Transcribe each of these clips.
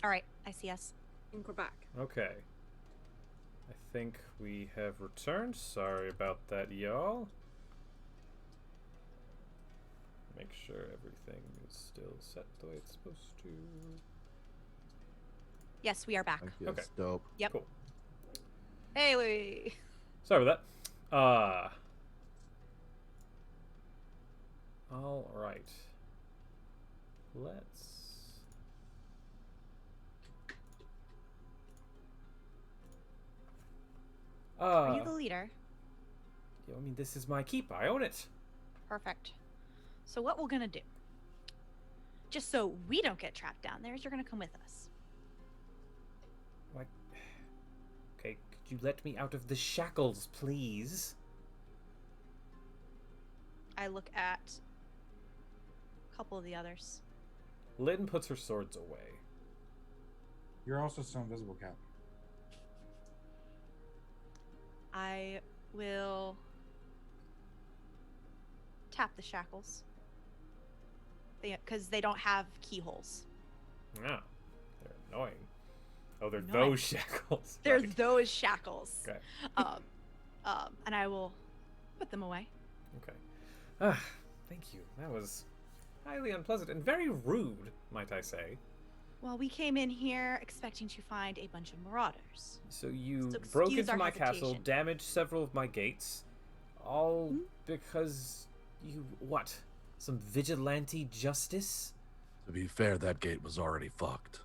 All right, I see us. I think we're back. Okay. I think we have returned. Sorry about that, y'all. Make sure everything is still set the way it's supposed to. Yes, we are back. Okay. Dope. Yep. Cool. Hey, wait. Sorry about that. All right. Let's. Are you the leader? Yeah, I mean, this is my keep. I own it. Perfect. So what we're gonna do, just so we don't get trapped down there, is you're gonna come with us. Like, okay, could you let me out of the shackles, please? I look at a couple of the others. Lynn puts her swords away. You're also still invisible, Cap. I will tap the shackles. Because they don't have keyholes. Yeah, they're annoying. Oh, they're Annoying. those shackles. They're Right. those shackles. Okay. And I will put them away. Okay. Thank you. That was highly unpleasant and very rude, might I say. Well, we came in here expecting to find a bunch of marauders. So you So broke excuse into our my castle, hesitation. damaged several of my gates, all because you what? Some vigilante justice? To be fair, that gate was already fucked.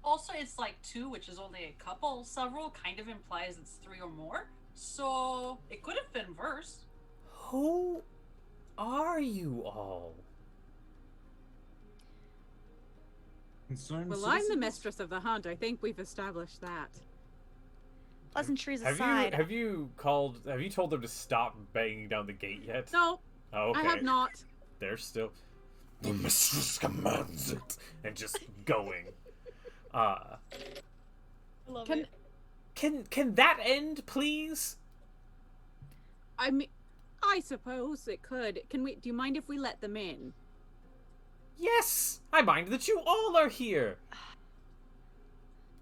Also, it's like 2, which is only a couple. Several kind of implies it's 3 or more. So it could have been worse. Who are you all? Concerned Well, I'm the citizens? mistress of the hunt. I think we've established that. Pleasantries Have aside, you told them to stop banging down the gate yet? No, Oh, okay. I have not. They're still. The mistress commands it, and just going. I love Can it. Can that end, please? I mean, I suppose it could. Can we? Do you mind if we let them in? Yes, I mind that you all are here.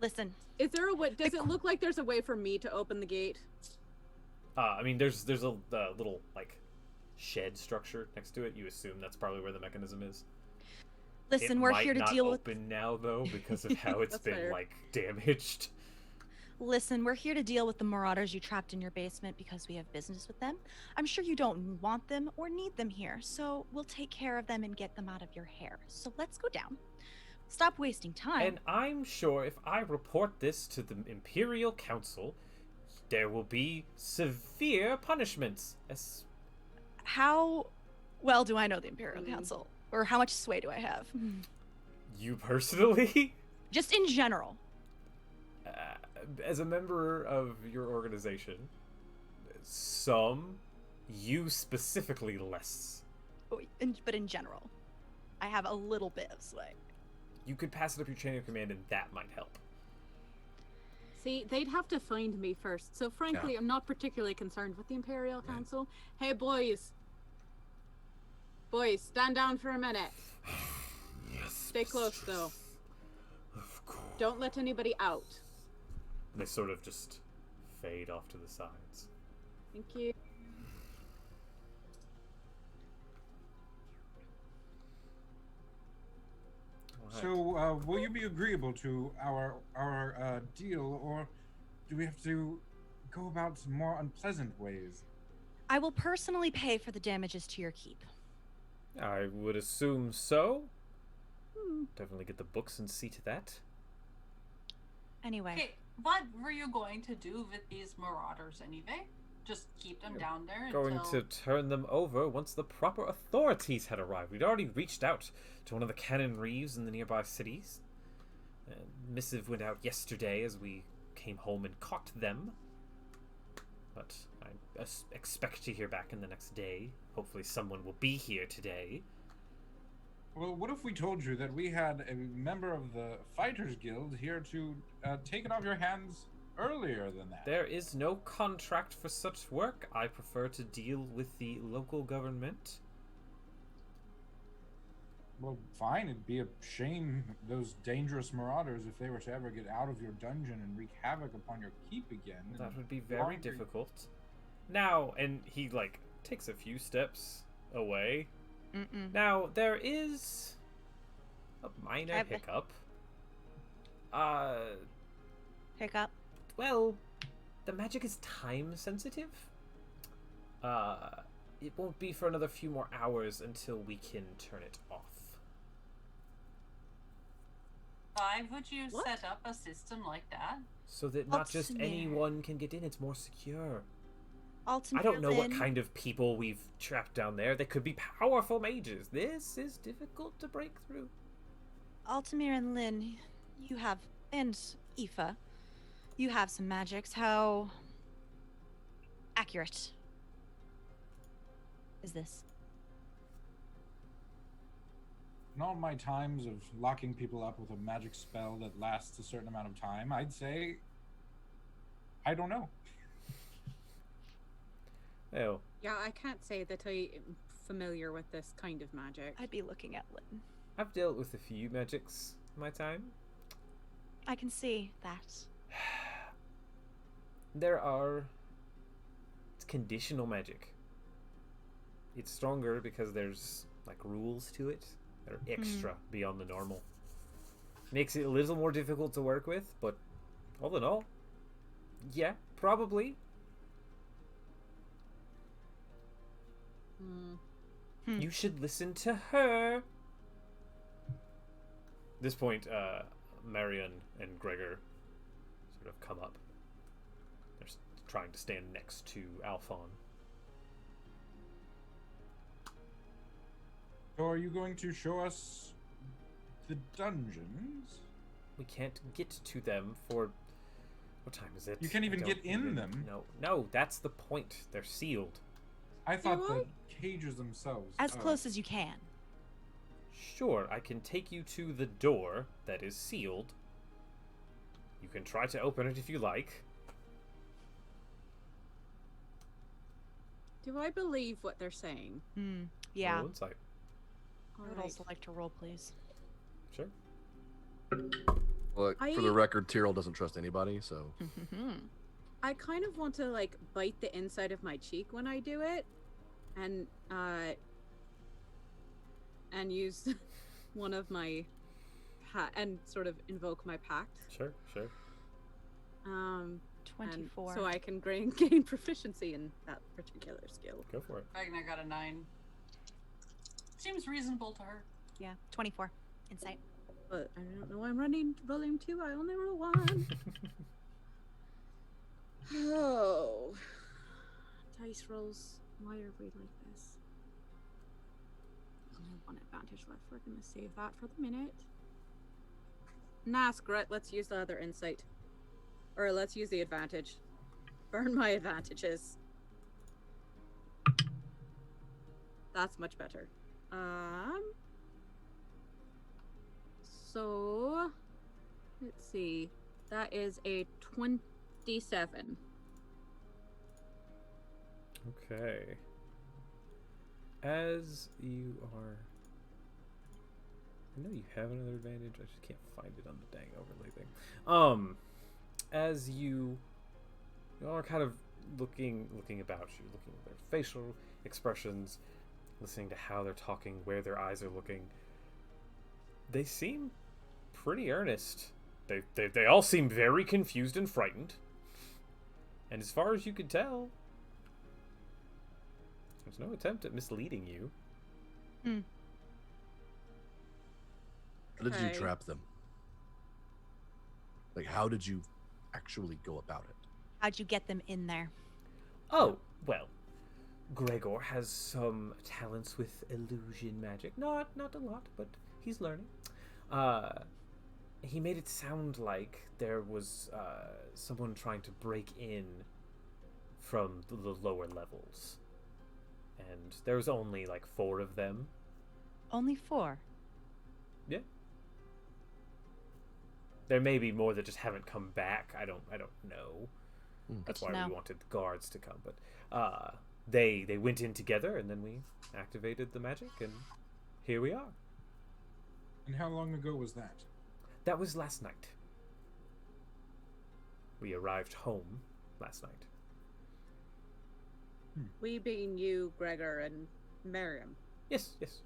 Listen, Is there a way? Does it look like there's a way for me to open the gate? I mean, there's a little like shed structure next to it. You assume that's probably where the mechanism is. listen, It we're might here to not deal with. open now though because of how it's That's been fair. like damaged. Listen, we're here to deal with the marauders you trapped in your basement because we have business with them. I'm sure you don't want them or need them here, so we'll take care of them and get them out of your hair. So let's go down. Stop wasting time. And I'm sure if I report this to the Imperial Council, there will be severe punishments. How well do I know the Imperial Council? Or how much sway do I have? You personally? Just in general. As a member of your organization, some, you specifically less. But in general, I have a little bit of sway. You could pass it up your chain of command and that might help. See, they'd have to find me first. So frankly, I'm not particularly concerned with the Imperial Council. Hey, boys. Boys, stand down for a minute. Yes. Stay close, though. Of course. Don't let anybody out. They sort of just fade off to the sides. Thank you. Alright. So, will you be agreeable to our deal, or do we have to go about some more unpleasant ways? I will personally pay for the damages to your keep. I would assume so. Definitely get the books and see to that. Anyway, Okay, what were you going to do with these marauders anyway? Just keep them down there Going until... to turn them over once the proper authorities had arrived. We'd already reached out to one of the cannon reeves in the nearby cities. Missive went out yesterday as we came home and caught them. But I expect to hear back in the next day. Hopefully someone will be here today. Well, what if we told you that we had a member of the Fighters Guild here to take it off your hands earlier than that? There is no contract for such work. I prefer to deal with the local government. Well, fine. It'd be a shame those dangerous marauders, if they were to ever get out of your dungeon and wreak havoc upon your keep again. That would be the very longer- difficult. Now, and he like takes a few steps away. Mm-mm. Now there is a minor I've- hiccup. Hiccup. Well, the magic is time sensitive. It won't be for another few more hours until we can turn it off. Why would you What? set up a system like that? So that not just Altamir. anyone can get in, it's more secure. Altamir I don't know what Lynn. kind of people we've trapped down there. They could be powerful mages. This is difficult to break through. Altamir and Lynn, you have, and Aoife, you have some magics. How accurate is this? In all my times of locking people up with a magic spell that lasts a certain amount of time, I'd say I don't know. Oh, Yeah, I can't say that I'm familiar with this kind of magic. I'd be looking at Lynn. I've dealt with a few magics in my time. I can see that. There are... It's conditional magic. It's stronger because there's, like, rules to it that are extra beyond the normal. Makes it a little more difficult to work with, but all in all, yeah, probably. Hmm. You should listen to her. At this point, Marion and Gregor sort of come up. They're trying to stand next to Alphon. So are you going to show us the dungeons? We can't get to them for... What time is it? You can't even I get don't in even them? No, that's the point. They're sealed. I thought Do the cages themselves. As oh. close as you can. Sure, I can take you to the door that is sealed. You can try to open it if you like. Do I believe what they're saying? Yeah. Roll insight. I would Alright. also like to roll, please. Sure. Well, for the record, Tyrell doesn't trust anybody, so I kind of want to like bite the inside of my cheek when I do it, and use one of my and sort of invoke my pact. Sure. And 24. so I can gain proficiency in that particular skill. Go for it. Ragnar got a 9. Seems reasonable to her. Yeah, 24. Insight. But I don't know. I'm running volume 2. I only roll 1. Oh, dice rolls. Why are we like this? There's only one advantage left. We're gonna save that for the minute. Nah, screw it. Let's use the other insight, or let's use the advantage. Burn my advantages. That's much better. So let's see. That is a 27. Okay. As you are... I know you have another advantage, I just can't find it on the dang overlay thing. As you are kind of looking about you, looking at their facial expressions, listening to how they're talking, where their eyes are looking, they seem pretty earnest. They all seem very confused and frightened. And as far as you could tell, there's no attempt at misleading you. how did you Okay. trap them? Like, how did you actually go about it? How'd you get them in there? Oh, well, Gregor has some talents with illusion magic. Not a lot, but he's learning. He made it sound like there was someone trying to break in from the lower levels. And there was only like 4 of them. Only 4. Yeah. There may be more that just haven't come back. I don't know. That's Good why to know. we wanted the guards to come. But they went in together, and then we activated the magic, and here we are. And how long ago was that? That was last night. We arrived home last night. We being you, Gregor, and Miriam. Yes, yes.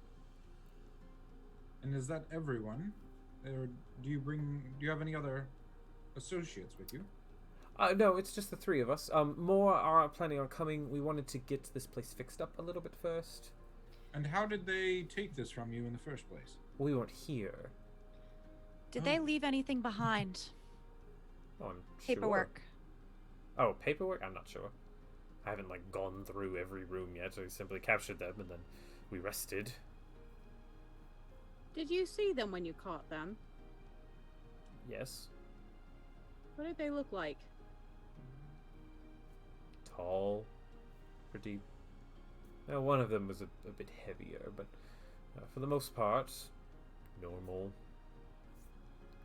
And is that everyone? Or do you have any other associates with you? No, it's just the three of us. More are planning on coming. We wanted to get this place fixed up a little bit first. And how did they take this from you in the first place? We weren't here. Did they leave anything behind? Oh, I'm Paperwork. Sure. Oh, paperwork? I'm not sure. I haven't, like, gone through every room yet. I simply captured them, and then we rested. Did you see them when you caught them? Yes. What did they look like? Tall. Pretty... Well, one of them was a bit heavier, but for the most part, normal.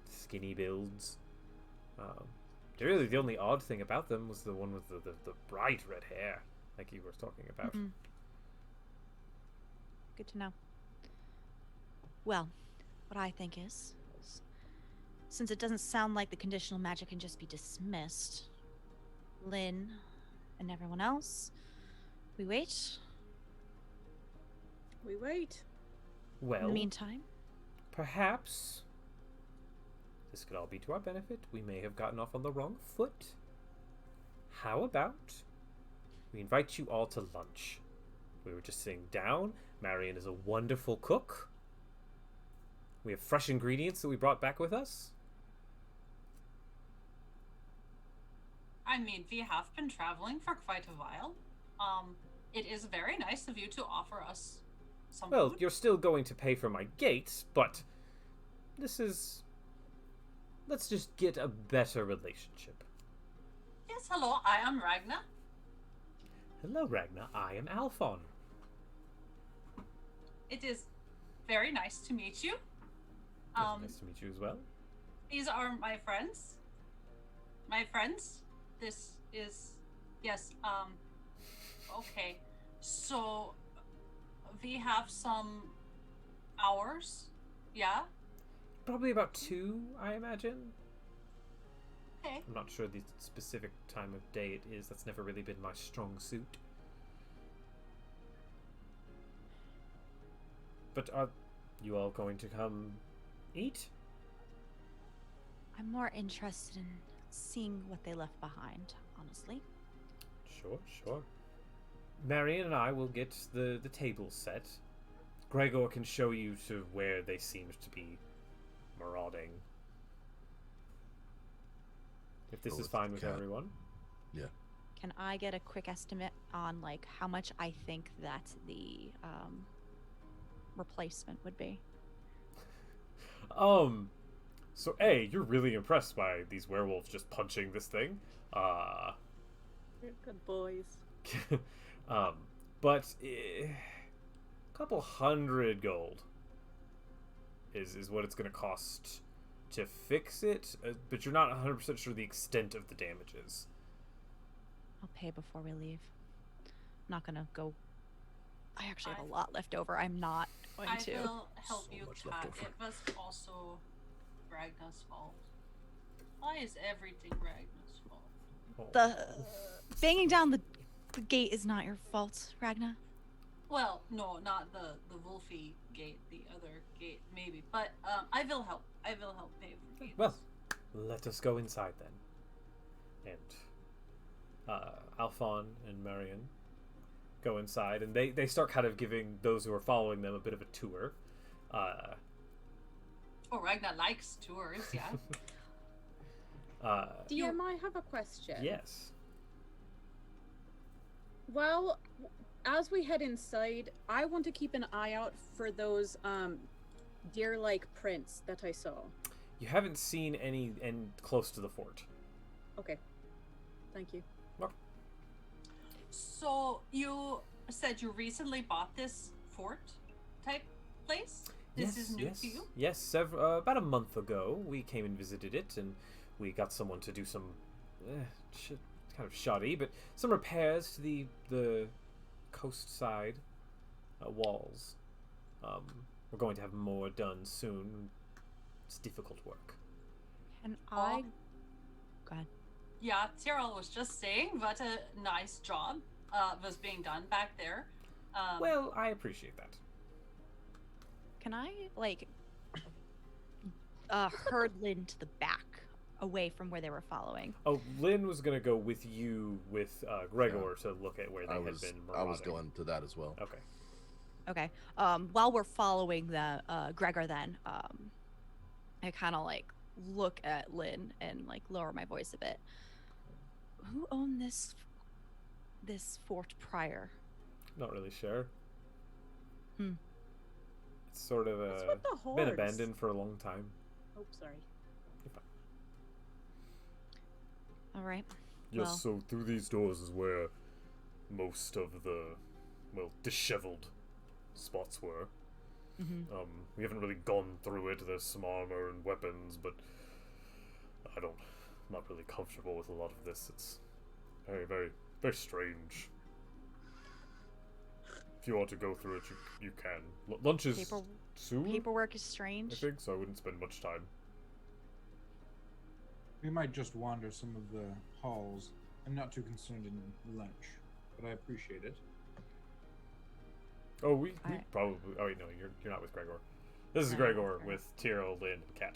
Skinny builds. Really, the only odd thing about them was the one with the bright red hair, like you were talking about. Mm-mm. Good to know. Well, what I think is, since it doesn't sound like the conditional magic can just be dismissed, Lynn and everyone else, we wait. We wait. Well, In the meantime, perhaps this could all be to our benefit. We may have gotten off on the wrong foot. How about we invite you all to lunch? We were just sitting down. Marion is a wonderful cook. We have fresh ingredients that we brought back with us. I mean, we have been traveling for quite a while. It is very nice of you to offer us some Well, food. you're still going to pay for my gates, but this is... Let's just get a better relationship. Yes, hello, I am Ragna. Hello, Ragna. I am Alphon. It is very nice to meet you. Nice to meet you as well. These are my friends. My friends. This is... Yes, okay. So, we have some hours. Yeah? Probably about 2, I imagine. Okay. I'm not sure the specific time of day it is. That's never really been my strong suit. But are you all going to come eat? I'm more interested in seeing what they left behind, honestly. Sure, sure. Marion and I will get the tables set. Gregor can show you to where they seemed to be marauding. If this Go is with fine the with cat. everyone. Yeah. Can I get a quick estimate on like how much I think that the replacement would be? So A, you're really impressed by these werewolves just punching this thing. You're good boys. But a couple hundred gold is what it's going to cost to fix it, but you're not 100% sure the extent of the damages. I'll pay before we leave. I'm not gonna go. I actually have a lot left over. I'm not going I to. will help So you, much Kat. left over. It was also Ragna's fault. Why is everything Ragna's fault? Oh. The banging down the gate is not your fault, Ragna. Well, no, not the Wolfie gate, the other gate, maybe. But I will help. I will help pay for gates. Well, let us go inside then. And Alphon and Marion go inside, and they start kind of giving those who are following them a bit of a tour. Oh, Ragna likes tours, yeah. DM, I have a question. Yes. Well, as we head inside, I want to keep an eye out for those deer-like prints that I saw. You haven't seen any close to the fort. Okay. Thank you. So, you said you recently bought this fort type place? This is new to you? Yes, about a month ago, we came and visited it, and we got someone to do some kind of shoddy, but some repairs to the coast side walls. we're going to have more done soon. It's difficult work. And Oh. Go ahead. Yeah, Tyrell was just saying what a nice job was being done back there. Well, I appreciate that. Can I, like, herd Lynn to the back, away from where they were following? Oh, Lynn was gonna go with you with Gregor to look at where they I had was been I was marauding. going to that as well. Okay. Okay. While we're following the Gregor, then I kind of like look at Lynn and like lower my voice a bit. Who owned this fort prior? Not really sure. Hmm. It's sort of What's with the been hordes? abandoned for a long time. Oh, sorry. All right. Yes, Well. so through these doors is where most of the, well, disheveled spots were. Mm-hmm. We haven't really gone through it. There's some armor and weapons, but I'm not really comfortable with a lot of this. It's very, very, very strange. If you want to go through it, you can. Lunch is Paper- soon, Paperwork is I strange. think, so I wouldn't spend much time. We might just wander some of the halls. I'm not too concerned in lunch, but I appreciate it. Oh, we Alright. probably. Oh wait, no, you're not with Gregor. This is No, Gregor okay. with Tyrell, Lynn, and Kat.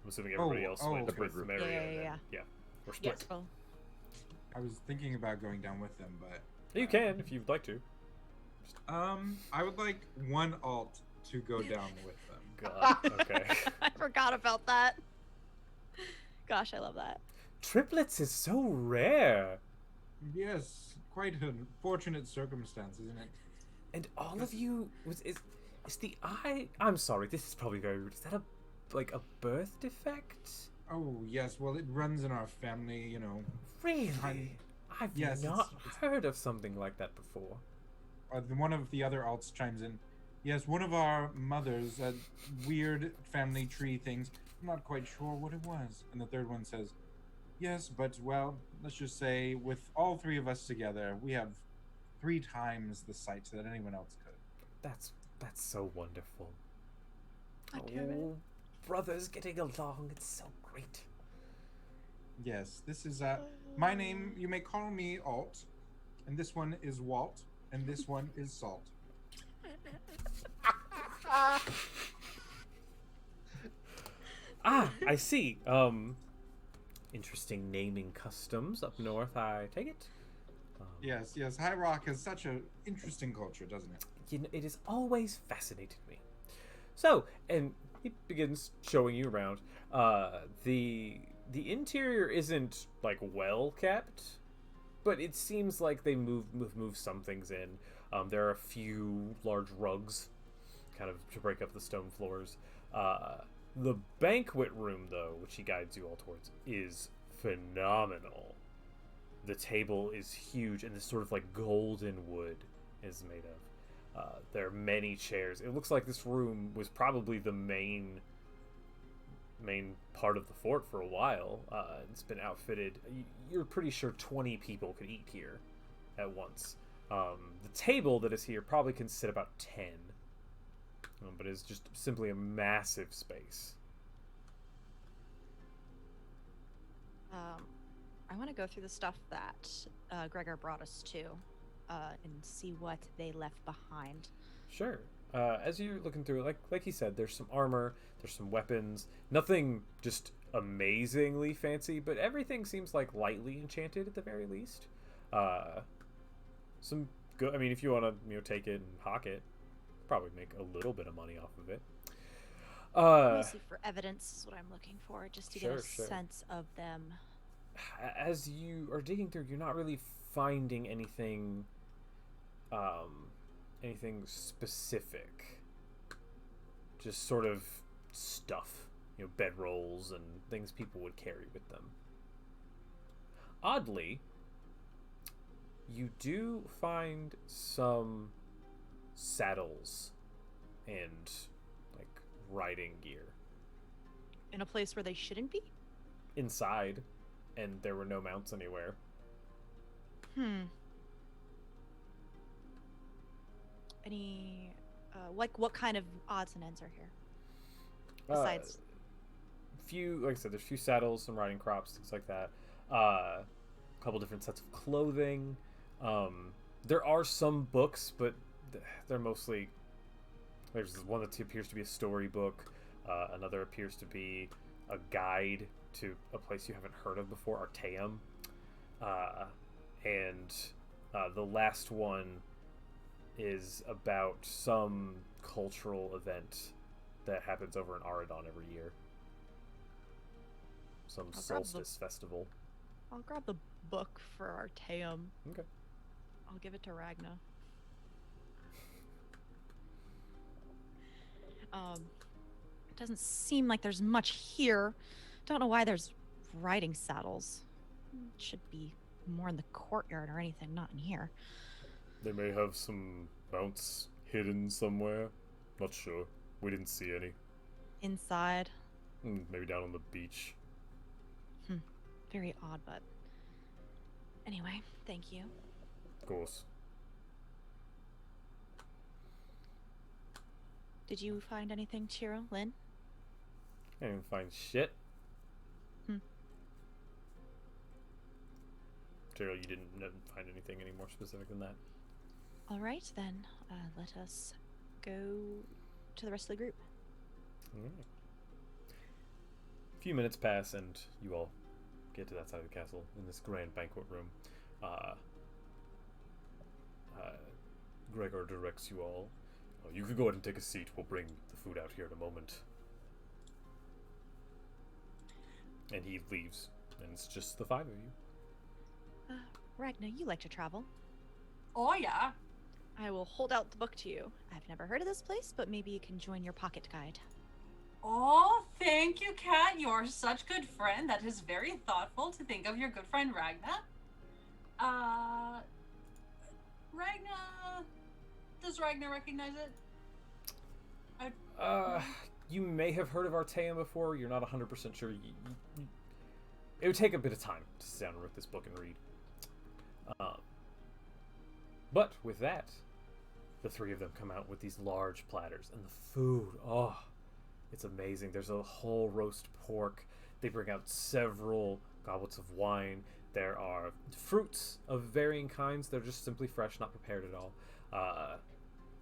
I'm assuming everybody else went okay. with Group. Mary. Yeah, and yeah, then- yeah. We're split. Yes. Oh, I was thinking about going down with them, but You can if you'd like to. I would like one alt to go down with them. God. Okay. I forgot about that. Gosh, I love that. Triplets is so rare, Yes, quite a fortunate circumstance, isn't it? and all of you is the eye. I'm sorry, this is probably very rude. Is that a birth defect? Oh yes, well it runs in our family, you know. Really? I'm- I've yes, not it's- heard of something like that before. One of the other alts chimes in. Yes, one of our mothers had weird family tree things. I'm not quite sure what it was. And the third one says, yes, but well, let's just say with all three of us together, we have 3 times the sight that anyone else could. That's so wonderful. God damn it. Oh, brothers getting along. It's so great. Yes, this is my name. You may call me Alt, and this one is Walt, and this one is Salt. Ah, I see. Interesting naming customs up north, I take it. Yes, yes. High Rock has such an interesting culture, doesn't it? You know, it has always fascinated me. So, and he begins showing you around. The interior isn't like well kept, but it seems like they moved some things in. There are a few large rugs, kind of to break up the stone floors. The banquet room, though, which he guides you all towards, is phenomenal. The table is huge, and this sort of like golden wood is made of. There are many chairs. It looks like this room was probably the main part of the fort for a while. It's been outfitted. You're pretty sure 20 people could eat here at once. The table that is here probably can sit about 10. But it's just simply a massive space. I want to go through the stuff that Gregor brought us to and see what they left behind. Sure. As you're looking through it, like he said, there's some armor, there's some weapons. Nothing just amazingly fancy, but everything seems like lightly enchanted at the very least. Some good. I mean, if you want to, take it and hawk it, probably make a little bit of money off of it. Mostly for evidence is what I'm looking for, just to get a Sure. sense of them. As you are digging through, you're not really finding anything specific. Just sort of stuff, bedrolls and things people would carry with them. Oddly, you do find some saddles and like riding gear In a place where they shouldn't be? inside, and there were no mounts anywhere. Any what kind of odds and ends are here? Besides, Like I said, there's a few saddles, some riding crops, things like that. A couple different sets of clothing. There are some books, but they're mostly. There's one that appears to be a storybook. Another appears to be a guide to a place you haven't heard of before, Artaeum. And the last one is about some cultural event that happens over in Aradon every year. Some I'll grab the- solstice festival. I'll grab the book for Artaeum. Okay. I'll give it to Ragna. It doesn't seem like there's much here. Don't know why there's riding saddles. Should be more in the courtyard or anything, not in here. They may have some mounts hidden somewhere. Not sure. We didn't see any. Inside. Maybe down on the beach. Very odd, but anyway, thank you. Of course. Did you find anything, Chiro, Lynn? I didn't find shit. Gerald, you didn't find anything any more specific than that. All right, then. Let us go to the rest of the group. Alright. A few minutes pass and you all get to that side of the castle in this grand banquet room. Gregor directs you all. You can go ahead and take a seat. We'll bring the food out here in a moment. And he leaves, and it's just the 5 of you. Ragna, you like to travel. Oh, yeah. I will hold out the book to you. I've never heard of this place, but maybe you can join your pocket guide. Oh, thank you, Kat. You're such good friend. That is very thoughtful to think of your good friend Ragna. Ragna... Does Ragna recognize it? You may have heard of Artaeum before. You're not 100% sure. It would take a bit of time to sit down and read this book and read. But with that, the 3 of them come out with these large platters, and the food, it's amazing. There's a whole roast pork. They bring out several goblets of wine. There are fruits of varying kinds. They're just simply fresh, not prepared at all.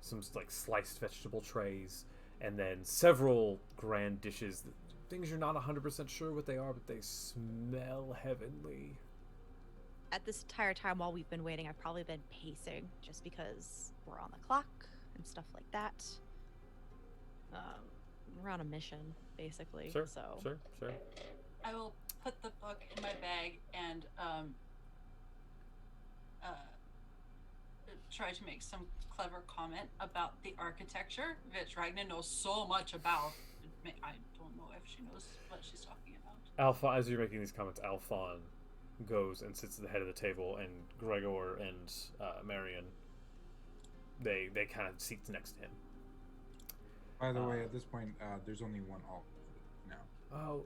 Some like sliced vegetable trays, and then several grand dishes. Things you're not 100% sure what they are, but they smell heavenly. At this entire time while we've been waiting, I've probably been pacing just because we're on the clock and stuff like that. We're on a mission, basically. Sure, so sure. I will put the book in my bag and try to make some clever comment about the architecture, which Ragna knows so much about. I don't know if she knows what she's talking about. As you're making these comments, Alphon goes and sits at the head of the table, and Gregor and Marion, they kind of seats next to him. By the way, at this point, there's only one alt now. Oh,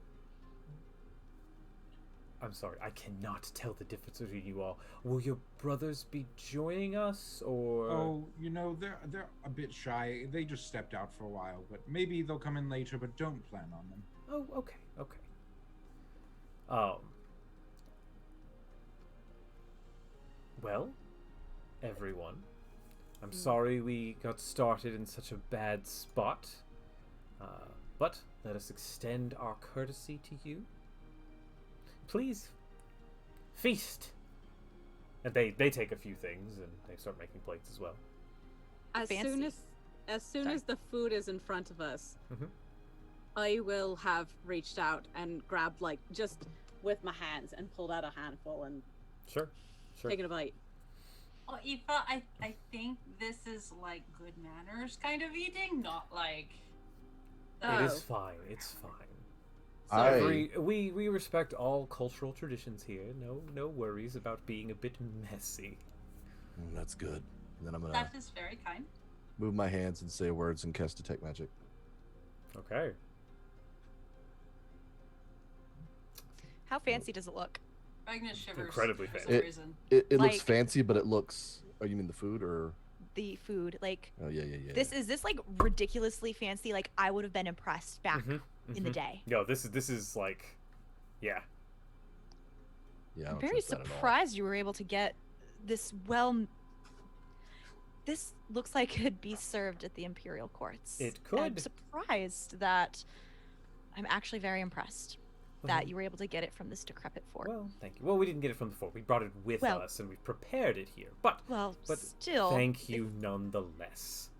I'm sorry, I cannot tell the difference between you all. Will your brothers be joining us, or? Oh, they're a bit shy. They just stepped out for a while, but maybe they'll come in later. But don't plan on them. Oh, okay. Well, everyone, I'm sorry we got started in such a bad spot, but let us extend our courtesy to you. Please, feast. And they take a few things and they start making plates as well. As Fancy. soon Sorry. as the food is in front of us, Mhm. I will have reached out and grabbed, like, just with my hands and pulled out a handful and Sure. taken a bite. Oh, Aoife, I think this is like good manners kind of eating, not like. It is Oh. fine. It's fine. I- We respect all cultural traditions here. No worries about being a bit messy. That's good. And then I'm gonna That is very kind. move my hands and say words and cast detect magic. Okay. how fancy does it look? Ragna shivers Incredibly for some fancy. reason. It looks Like- fancy, but it looks. Oh, you mean the food or? the food. Like, Oh yeah, yeah, yeah. this like ridiculously fancy. Like, I would have been impressed back in the day. Yo, this is like, yeah. Yeah, I I'm don't very trust that at all. surprised you were able to get this This looks like it could be served at the Imperial Courts. It And I'm could. surprised that I'm actually very impressed that you were able to get it from this decrepit fort. Well, thank you. Well, we didn't get it from the fort. We brought it with Well- us, and we prepared it here. But but still, thank you nonetheless.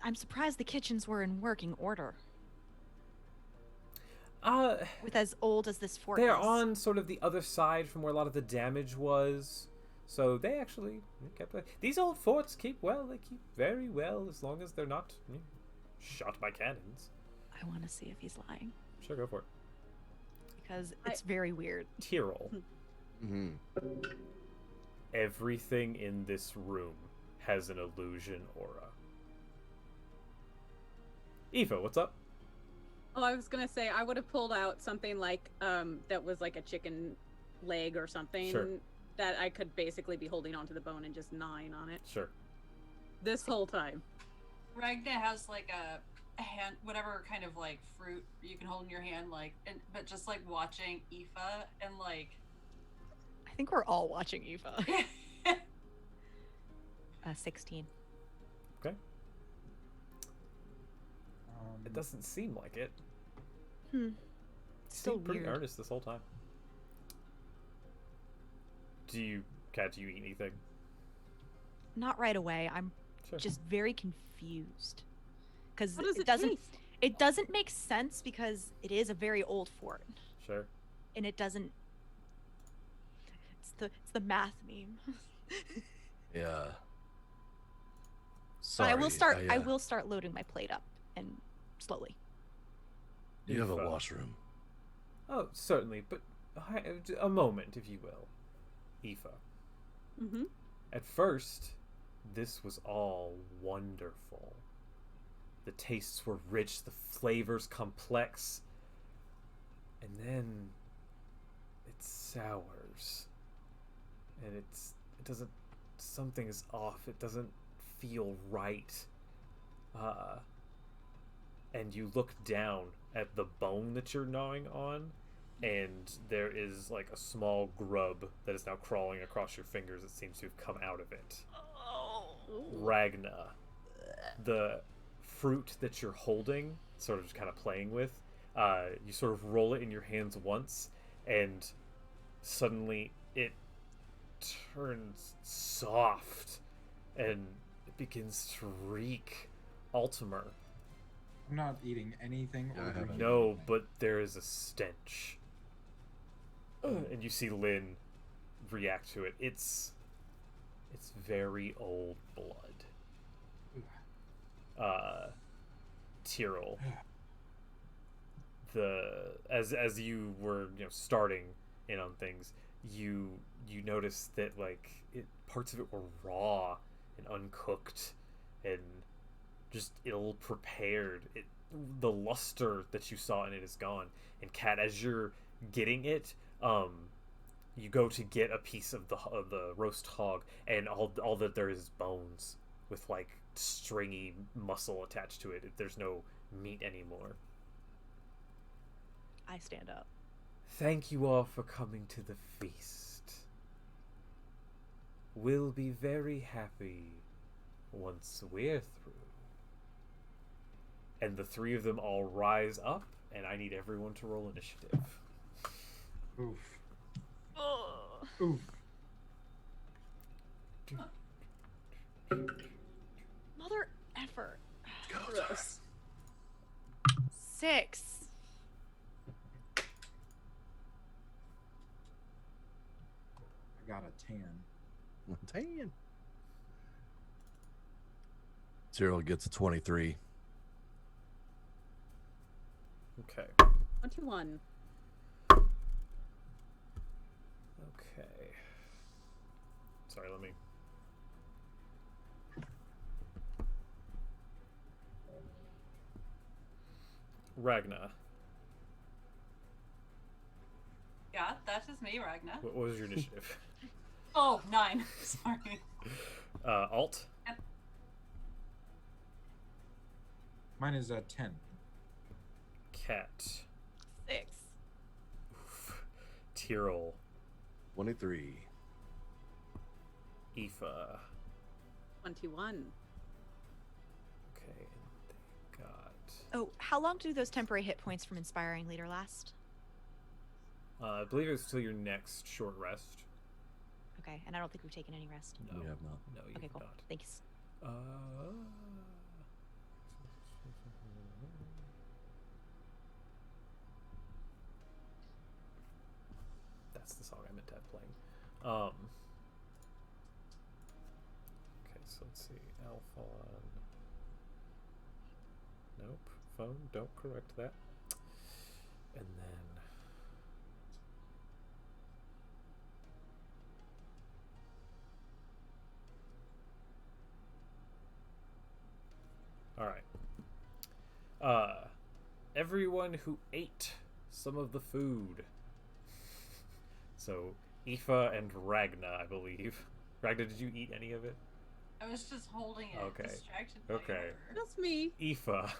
I'm surprised the kitchens were in working order Uh, with as old as this fort they're is. on sort of the other side from where a lot of the damage was. So they actually kept. These old forts keep well. They keep very well as long as they're not shot by cannons. I want to see if he's lying Sure, go for it. because it's very weird. Tyrol. Mm-hmm. Everything in this room has an illusion aura. Eva, what's up? Oh, I was gonna say I would have pulled out something like that was like a chicken leg or something Sure. that I could basically be holding onto the bone and just gnawing on it Sure. this whole time. Ragna has like a hand, whatever kind of like fruit you can hold in your hand, like, but just like watching Aoife and like. I think we're all watching Eva. 16. Okay. It doesn't seem like it. Still Seemed pretty weird. earnest this whole time. Do you eat anything? Not right away. I'm Sure. just very confused because What does it doesn't taste? it doesn't make sense because it is a very old fort Sure. and it doesn't. It's the math meme. Yeah. But Sorry. I will start loading my plate up and slowly. Do you have a Eva. washroom? Oh, certainly, but a moment, if you will. Aoife. Mm-hmm. At first, this was all wonderful. The tastes were rich, the flavors complex, and then it sours. And it doesn't, something is off. It doesn't feel right. And you look down at the bone that you're gnawing on, and there is like a small grub that is now crawling across your fingers. It seems to have come out of it. Ragna, the fruit that you're holding, sort of just kind of playing with, you sort of roll it in your hands once, and suddenly it turns soft, and it begins to reek. Altimer. I'm not eating anything Yeah, I or haven't. drinking No, anything. but there is a stench. And you see Lynn react to it. It's very old blood. Tyrol. As you were starting in on things, you noticed that like parts of it were raw and uncooked and just ill prepared. The luster that you saw in it is gone. And Kat, as you're getting it, you go to get a piece of the roast hog, and all that there is bones with like stringy muscle attached to it. There's no meat anymore. I stand up. Thank you all for coming to the feast. We'll be very happy once we're through. And the three of them all rise up, and I need everyone to roll initiative. Oof. Ugh. Oof. Mother effer. Gross. 6. I got a 10. 10. Cyril gets a 23. Okay. 21. Okay. Sorry, let me. Ragna, Yeah, that is me, Ragna. what was your initiative? Oh, 9. Sorry. Alt? Mine is 10. Cat. 6. Oof. Tyrell. 23. Aoife. 21. Okay, and they got. Oh, how long do those temporary hit points from Inspiring Leader last? I believe it was till your next short rest. Okay, and I don't think we've taken any rest. No, We have not. no, you Okay, have cool. not. Thanks. That's the song I meant to have playing. Okay, so let's see. Alphon. Nope. Phone, don't correct that. And then. Alright. Everyone who ate some of the food. So, Aoife and Ragna, I believe. Ragna, did you eat any of it? I was just holding it, Okay. distracted by Okay. her. That's me. Aoife,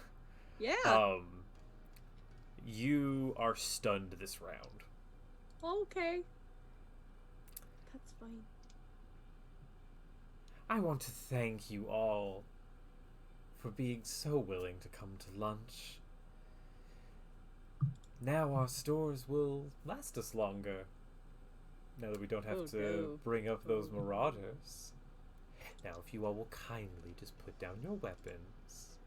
Yeah. you are stunned this round. Okay. That's fine. I want to thank you all for being so willing to come to lunch. Now our stores will last us longer. Now that we don't have Oh, to no. bring up those Oh. marauders. Now, if you all will kindly just put down your weapons.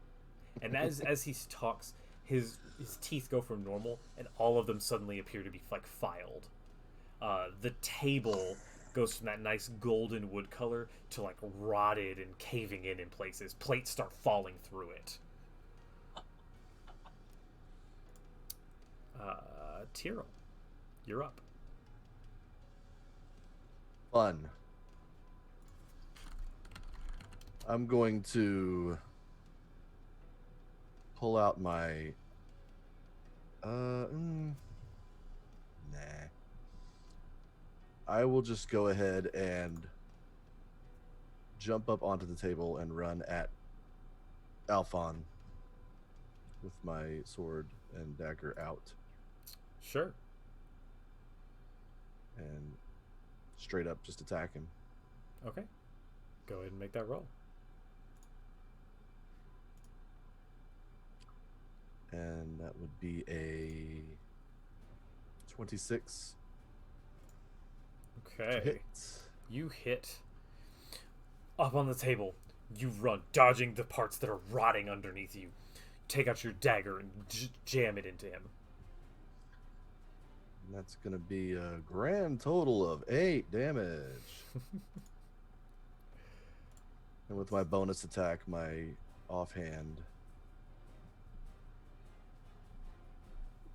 And as he talks, his teeth go from normal, and all of them suddenly appear to be like filed. The table goes from that nice golden wood color to like rotted and caving in places. Plates start falling through it. Tyrell, you're up. Fun. I'm going to pull out my. Nah. I will just go ahead and jump up onto the table and run at Alphon with my sword and dagger out Sure. and straight up just attack him. Okay. Go ahead and make that roll. And that would be a 26 to Okay. hit. You hit up on the table. You run, dodging the parts that are rotting underneath you. Take out your dagger and jam it into him. And that's going to be a grand total of 8 damage. And with my bonus attack, my offhand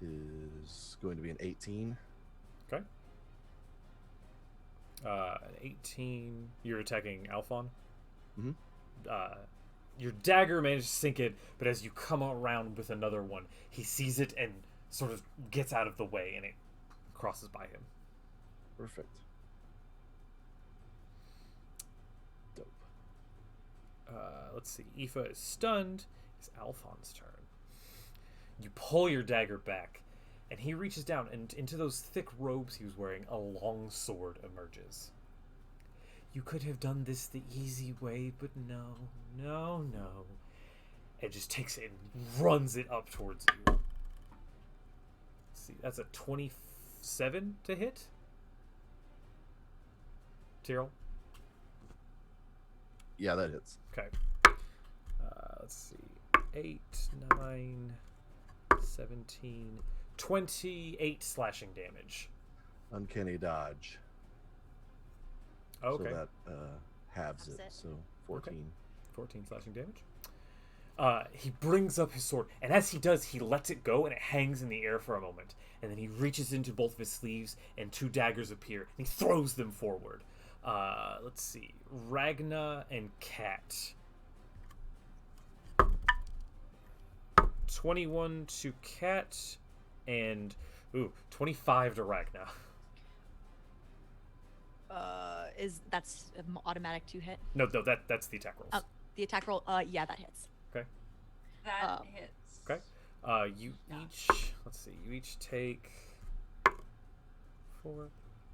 is going to be an 18. Okay. 18. You're attacking Alphon? Mhm. Your dagger manages to sink in, but as you come around with another one, he sees it and sort of gets out of the way, and it crosses by him. Perfect. Dope. Let's see. Aoife is stunned. It's Alphon's turn. You pull your dagger back, and he reaches down, and into those thick robes he was wearing, a long sword emerges. You could have done this the easy way, but no. It just takes it and runs it up towards you. Let's see, that's a 27 to hit. Tyrell? Yeah, that hits. Okay. Let's see. 8, 9, 17, 28 slashing damage. Uncanny dodge. Okay. So that halves Halves it. it. So 14. 14 slashing damage. He brings up his sword, and as he does, he lets it go, and it hangs in the air for a moment. And then he reaches into both of his sleeves, and 2 daggers appear, and he throws them forward. Let's see. Ragna and Cat. 21 to Cat, and 25 to Ragna. That's automatic 2 hit? No, that's the attack rolls. The attack roll, yeah, that hits. Okay. That Oh. hits You Yeah. each, let's see, you each take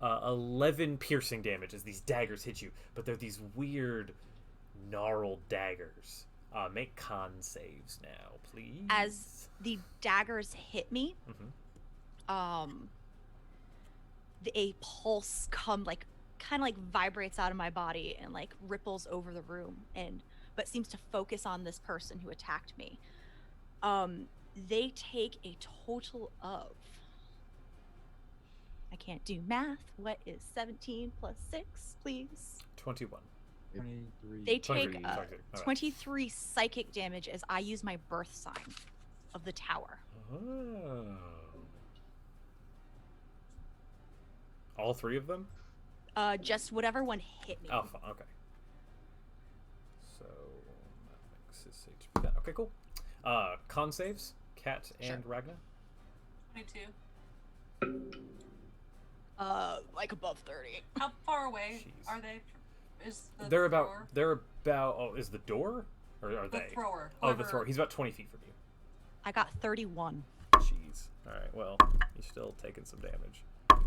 11 piercing damage as these daggers hit you, but they're these weird, gnarled daggers. Make con saves now, please. As the daggers hit me, Mhm. a pulse kind of like vibrates out of my body and like ripples over the room, but seems to focus on this person who attacked me. They take a total of, I can't do math. What is 17 plus 6, please? 21. 23. They take 23, sorry, my bad. 23 psychic damage as I use my birth sign of the tower. Oh. All three of them? Just whatever one hit me. Oh, okay. So that makes his HP that. Okay, cool. Con saves, Kat and Ragna. 22. Like above 30. How far away Jeez. are they? Is the They're thrower? about. Oh, is the door, or are The they? thrower. Oh, the whoever- thrower. He's about 20 feet from you. I got 31. Jeez. All right. Well, you're still taking some damage. 18,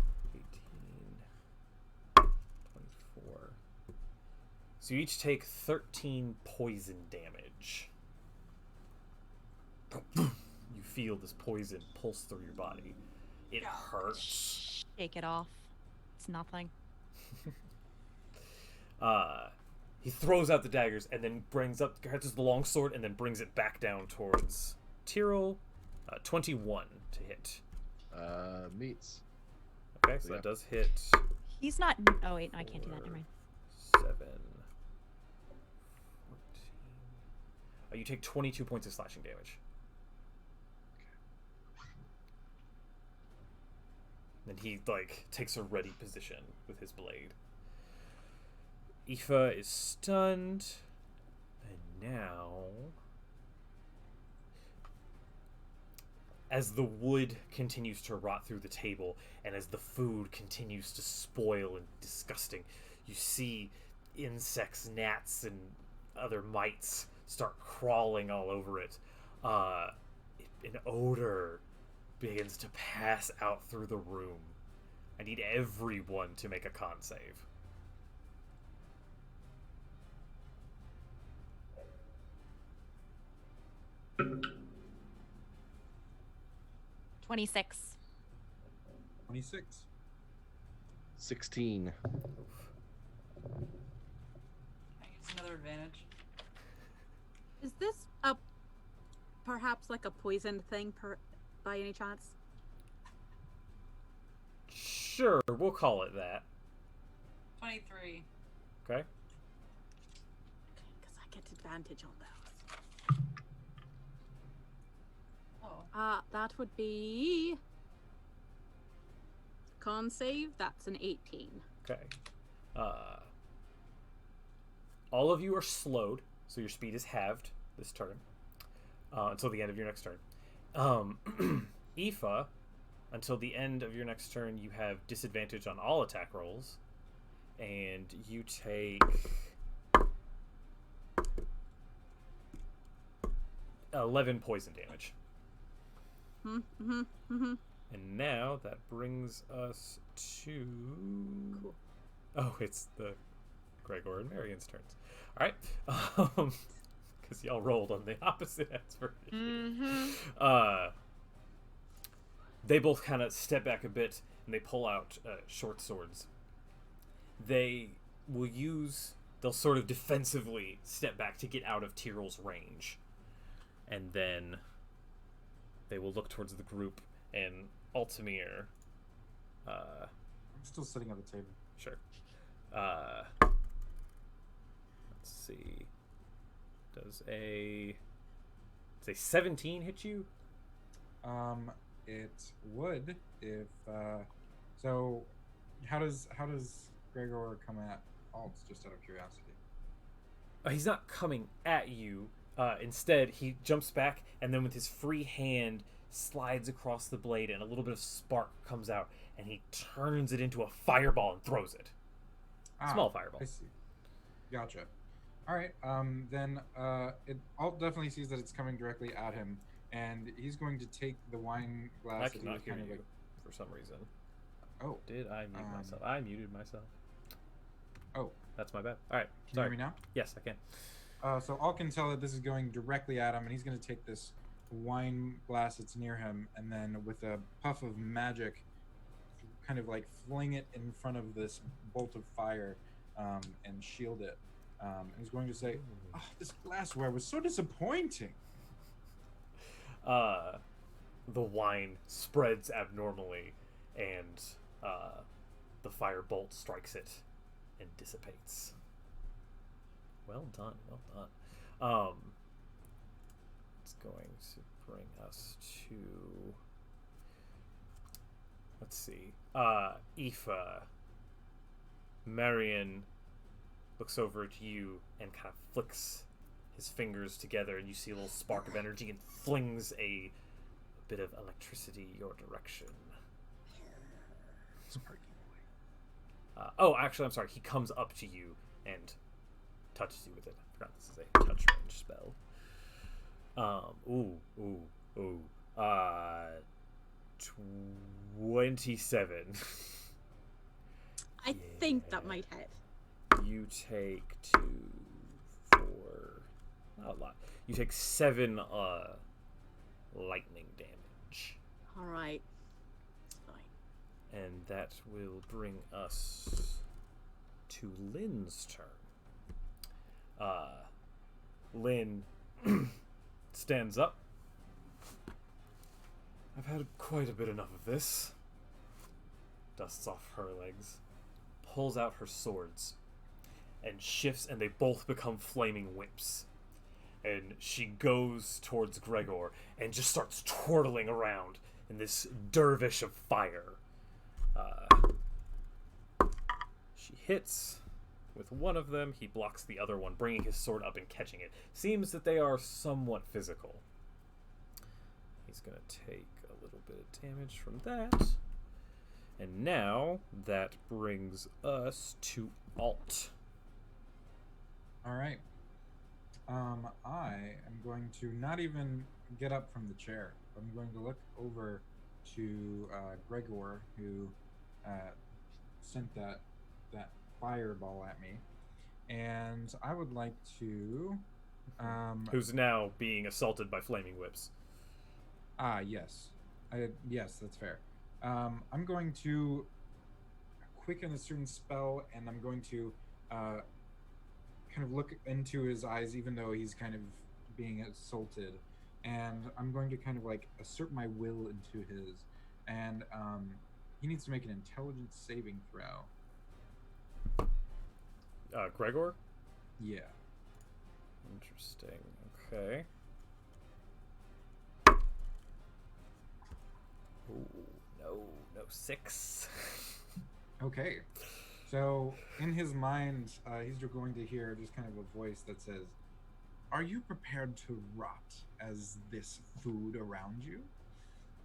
24. So you each take 13 poison damage. You feel this poison pulse through your body. It Yeah. hurts. Shake it off. It's nothing. He throws out the daggers and then catches the long sword and then brings it back down towards Tyrell. 21 to hit. Meets. Okay, so Yeah. that does hit. He's not. Oh, wait. No, I can't do that. Never mind. 7, 14. You take 22 points of slashing damage. Then he takes a ready position with his blade. Aoife is stunned, and now, as the wood continues to rot through the table and as the food continues to spoil and disgusting, you see insects, gnats, and other mites start crawling all over it. An odor begins to pass out through the room. I need everyone to make a con save. — 26. 26. 16. Can I use another advantage? Is this perhaps like a poisoned thing by any chance? Sure, we'll call it that. 23. Okay? Because I get advantage on those. Oh. That would be con save. That's an 18. Okay. All of you are slowed, so your speed is halved this turn until the end of your next turn. Aoife, until the end of your next turn, you have disadvantage on all attack rolls, and you take 11 poison damage. And now that brings us to. Cool. Oh, it's the Gregor and Marion's turns. All right, because y'all rolled on the opposite ends for They both kind of step back a bit and they pull out short swords. They'll sort of defensively step back to get out of Tyrell's range, and then they will look towards the group and Altamir. I'm still sitting at the table. Sure. Let's see. Does a 17 hit you? It would if so. How does Gregor come at Alts? Just out of curiosity. He's not coming at you. Instead, he jumps back and then with his free hand slides across the blade and a little bit of spark comes out and he turns it into a fireball and throws it. Small fireball. I see. Gotcha. All right. Then Alt definitely sees that it's coming directly at him, and he's going to take the wine glass I that he cannot was hear kind you of like. for some reason. Oh, Did I mute Um, myself? I muted myself. oh, That's my bad. All right. can you Sorry. hear me now? Yes, I can. So All can tell that this is going directly at him, and he's going to take this wine glass that's near him, and then with a puff of magic, kind of like fling it in front of this bolt of fire, and shield it. And he's going to say, "Oh, this glassware was so disappointing." The wine spreads abnormally, and the fire bolt strikes it and dissipates. Well done, well done. It's going to bring us to, let's see, Aoife. Marion looks over at you and kind of flicks his fingers together, and you see a little spark of energy and flings a bit of electricity your direction. Sparky boy. Oh, actually, I'm sorry. He comes up to you and touches you with it. I forgot this is a touch range spell. 27. I think that might hit. You take 2, 4, not a lot. You take 7 lightning damage. All right. It's fine. And that will bring us to Lynn's turn. Lynn stands up. I've had quite a bit enough of this. Dusts off her legs, pulls out her swords, and shifts, and they both become flaming whips. And she goes towards Gregor and just starts twirling around in this dervish of fire. She hits with one of them. He blocks the other one, bringing his sword up and catching it. Seems that they are somewhat physical. He's going to take a little bit of damage from that. And now that brings us to Alt. All right. I am going to not even get up from the chair. I'm going to look over to Gregor, who sent that fireball at me, and I would like to. Who's now being assaulted by flaming whips. Yes. Yes, that's fair. I'm going to quicken a certain spell, and I'm going to kind of look into his eyes, even though he's kind of being assaulted. And I'm going to kind of like assert my will into his. And he needs to make an intelligence saving throw. Gregor? Yeah. Interesting. Okay. Ooh, no 6. Okay. So in his mind, he's going to hear just kind of a voice that says, "Are you prepared to rot as this food around you?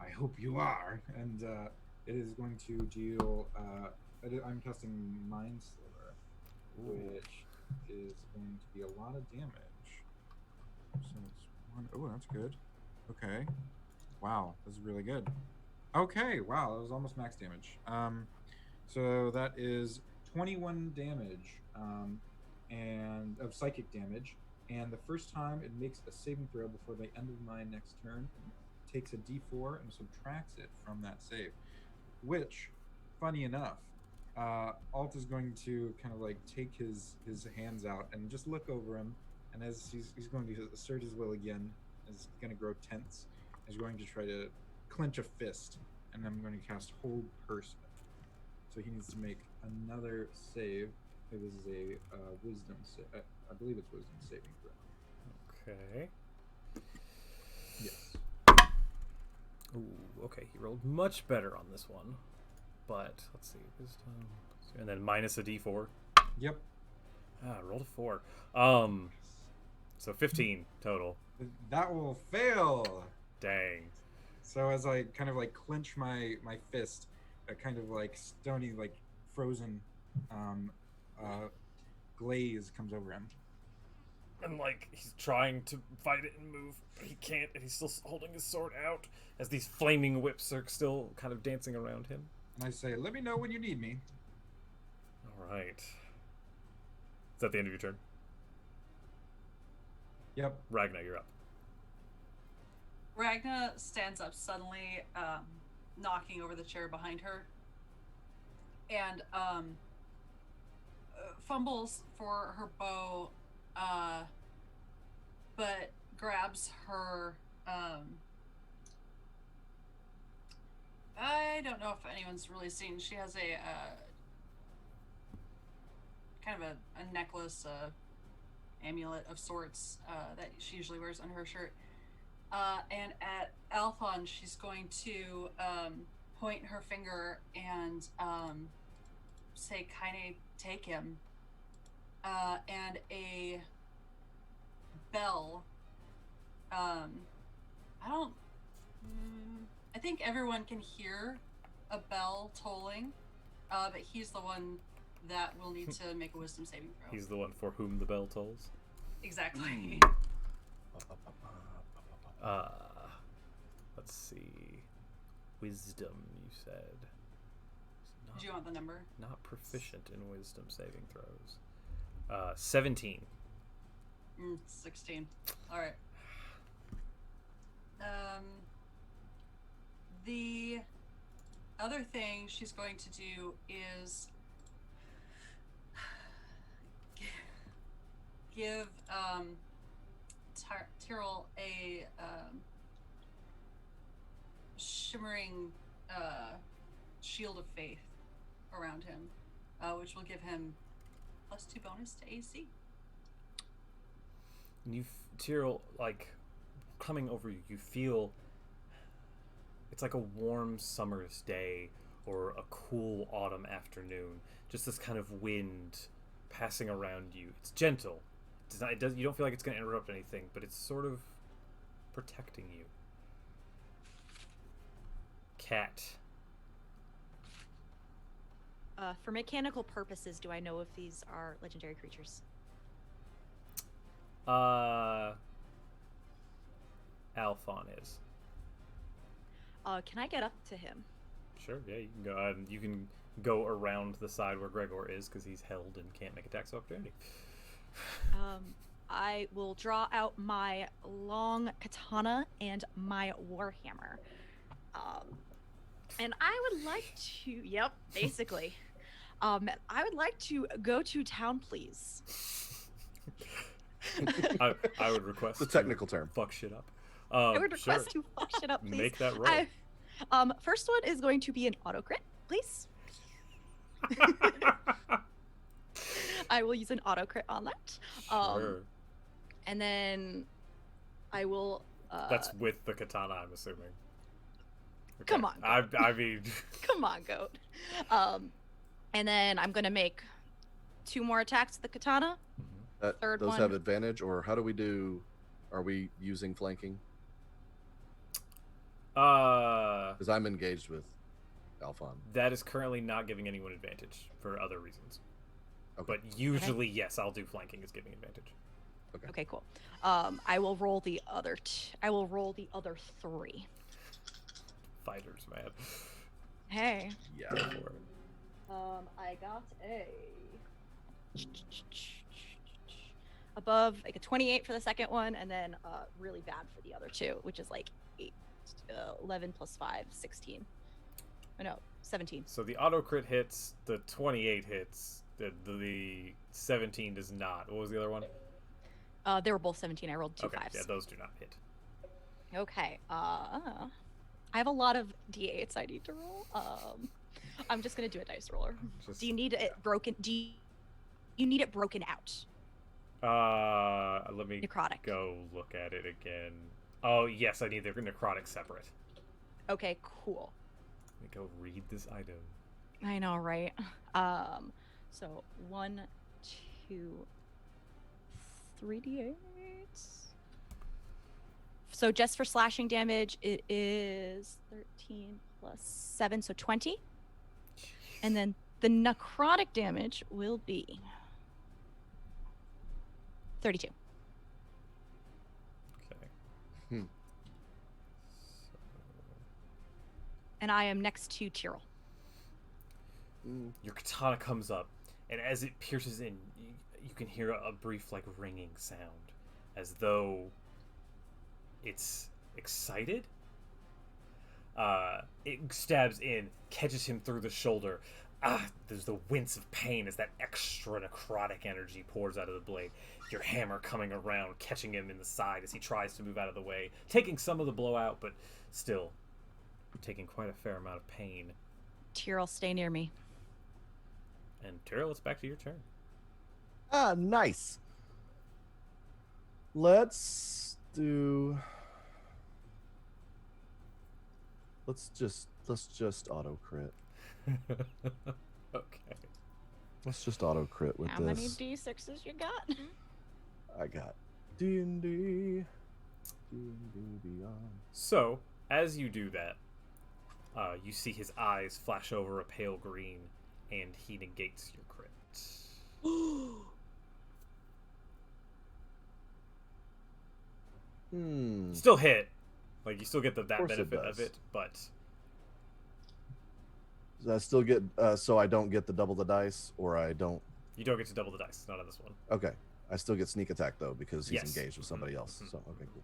I hope you are." And it is going to deal. I'm casting Mind Sliver, which is going to be a lot of damage. So it's 1. Oh, that's good. Okay. Wow, this is really good. Okay, wow, that was almost max damage. So that is 21 damage, and of psychic damage. And the first time it makes a saving throw before the end of my next turn, it takes a D4 and subtracts it from that save. Which, funny enough, Alt is going to kind of like take his hands out and just look over him, and as he's going to assert his will again, is going to grow tense. He's going to try to clench a fist, and I'm going to cast Hold Person. So he needs to make another save. It was a wisdom save. I believe it's wisdom saving throw. Okay. Yes. Ooh, okay. He rolled much better on this one. But, let's see. Wisdom. And then minus a d4. Yep. Rolled a 4. So 15 total. That will fail. Dang. So as I kind of like clench my fist, a kind of like stony, like frozen glaze comes over him. And like he's trying to fight it and move, but he can't, and he's still holding his sword out as these flaming whips are still kind of dancing around him. And I say, let me know when you need me. All right. Is that the end of your turn? Yep. Ragnar, you're up. Ragna stands up suddenly, knocking over the chair behind her, and fumbles for her bow, but grabs her. I don't know if anyone's really seen. She has a kind of a necklace, amulet of sorts that she usually wears under her shirt. And at Alphon, she's going to point her finger and say, "Kaine, take him." And a bell. I think everyone can hear a bell tolling, but he's the one that will need to make a wisdom saving throw. He's the one for whom the bell tolls. Exactly. Let's see. Wisdom, you said. Do you want the number? Not proficient in wisdom saving throws. 17. 16. All right. The other thing she's going to do is give Tyrell a shimmering shield of faith around him, which will give him +2 bonus to AC. And Tyrell, like, coming over you, you feel it's like a warm summer's day or a cool autumn afternoon. Just this kind of wind passing around you. It's gentle. It's not, you don't feel like it's going to interrupt anything, but it's sort of protecting you. Cat. For mechanical purposes, do I know if these are legendary creatures? Alphon is. Can I get up to him? Sure, yeah, you can go. You can go around the side where Gregor is because he's held and can't make attacks of opportunity. I will draw out my long katana and my warhammer. And I would like to, yep, basically. I would like to go to town, please. I would request The technical term. fuck shit up. I would request to fuck shit up, please. Make that roll. First one is going to be an auto crit, please. I will use an auto crit on that. Sure. And then I will. That's with the katana, I'm assuming. Okay. Come on, I mean. Come on, goat. And then I'm gonna make 2 more attacks with the katana. Third those one. have advantage, or how do we do? Are we using flanking? Because I'm engaged with Alphon. That is currently not giving anyone advantage for other reasons. Okay. But usually, yes, I'll do flanking as giving advantage. Okay, cool. I will roll the other. I will roll the other 3. Fighters, man. Hey. Yeah. Go for it. I got a above like a 28 for the second one, and then really bad for the other 2, which is like 11 plus 5, 16. Oh, no, 17. So the auto crit hits, the 28 hits, the 17 does not. What was the other one? They were both 17. I rolled 2 okay, 5s. yeah, those do not hit. Okay. I have a lot of d8s I need to roll. I'm just gonna do a dice roller. Just, Do you need it broken? You need it broken out? let me Necrotic. go look at it again. Oh, yes, I need the necrotic separate. Okay, cool. Let me go read this item. I know, right? So 1, 2, 3 d8. So just for slashing damage, it is 13 plus 7, so 20. And then the necrotic damage will be 32. And I am next to Tyrell. Your katana comes up, and as it pierces in, you can hear a brief, like, ringing sound, as though it's excited. It stabs in, catches him through the shoulder. There's the wince of pain as that extra necrotic energy pours out of the blade. Your hammer coming around, catching him in the side as he tries to move out of the way, taking some of the blowout, but still taking quite a fair amount of pain. Tyrell, stay near me. And Tyrell, it's back to your turn. Nice. Let's just auto crit. Okay. Let's just auto crit with How this. many D6s you got? I got D&D Beyond. So, as you do that, you see his eyes flash over a pale green, and he negates your crit. Still hit. Like, you still get that course it benefit of does. it, but Does I still get so I don't get the double the dice, or I don't? you don't get to double the dice. Not on this one. Okay, I still get sneak attack though because he's Yes. engaged with somebody else. Mhm. So okay, cool.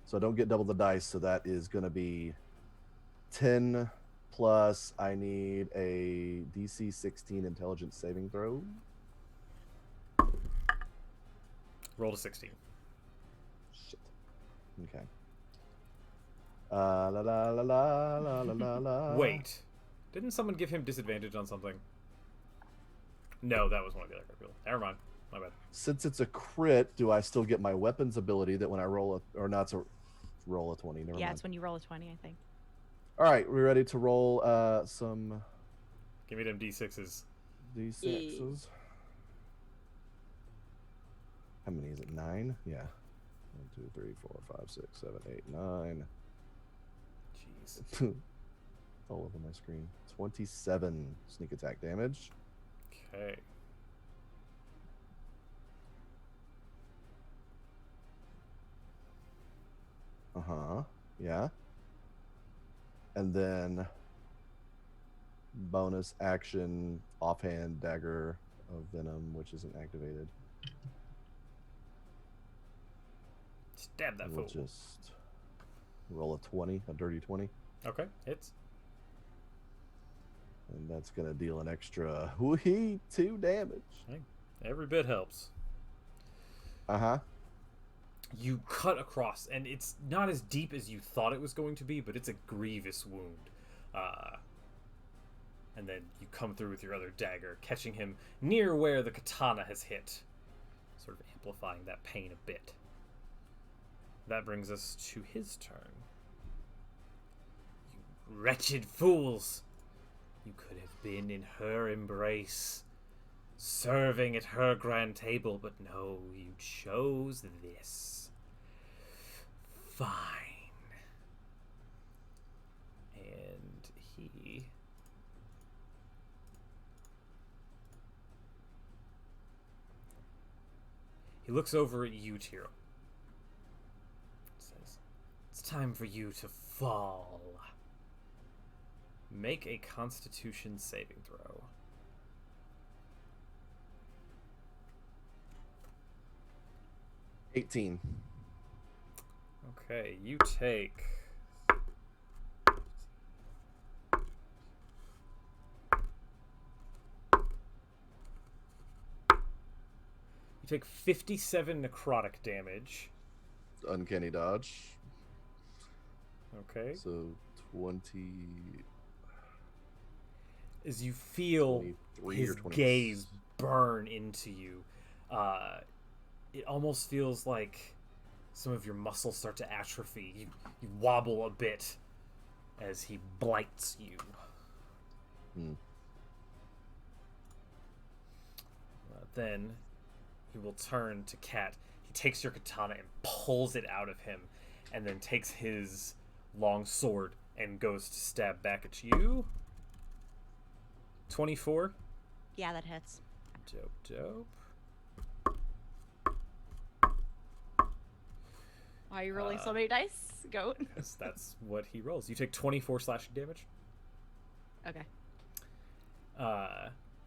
So I don't get double the dice. So that is going to be 10 plus. I need a DC 16 intelligence saving throw. Roll to 16. Shit. Okay. La la la la la la la la. Wait. Didn't someone give him disadvantage on something? No, that was one of the other people. Never mind. My bad. Since it's a crit, do I still get my weapons ability that when I roll or not to roll a 20? Never Yeah, mind. it's when you roll a 20, I think. All right, we're ready to roll some Give me them D6s. D6s. How many is it? 9? Yeah. 1, 2, 3, 4, 5, 6, 7, 8, 9. Jeez. All over my screen. 27 sneak attack damage. Okay. Yeah. And then bonus action offhand dagger of venom, which isn't activated. Stab that We'll fool. just roll a 20, a dirty 20. Okay, hits. And that's going to deal an extra 2 damage. Every bit helps. Uh-huh. You cut across, and it's not as deep as you thought it was going to be, but it's a grievous wound. And then you come through with your other dagger, catching him near where the katana has hit, sort of amplifying that pain a bit. That brings us to his turn. You wretched fools! You could have been in her embrace, serving at her grand table, but no, you chose this. Fine. And he... He looks over at you, Tyrell. Says, "It's time for you to fall. Make a Constitution saving throw." $18. Okay, you take... You take 57 necrotic damage. Uncanny dodge. Okay. So 20... As you feel 23 his or 20. gaze burn into you, it almost feels like some of your muscles start to atrophy. You wobble a bit as he blights you. Then he will turn to Kat. He takes your katana and pulls it out of him, and then takes his long sword and goes to stab back at you. 24. Yeah, that hits. Dope. Why are you rolling so many dice, goat? Yes, that's what he rolls. You take 24 slashing damage. Okay.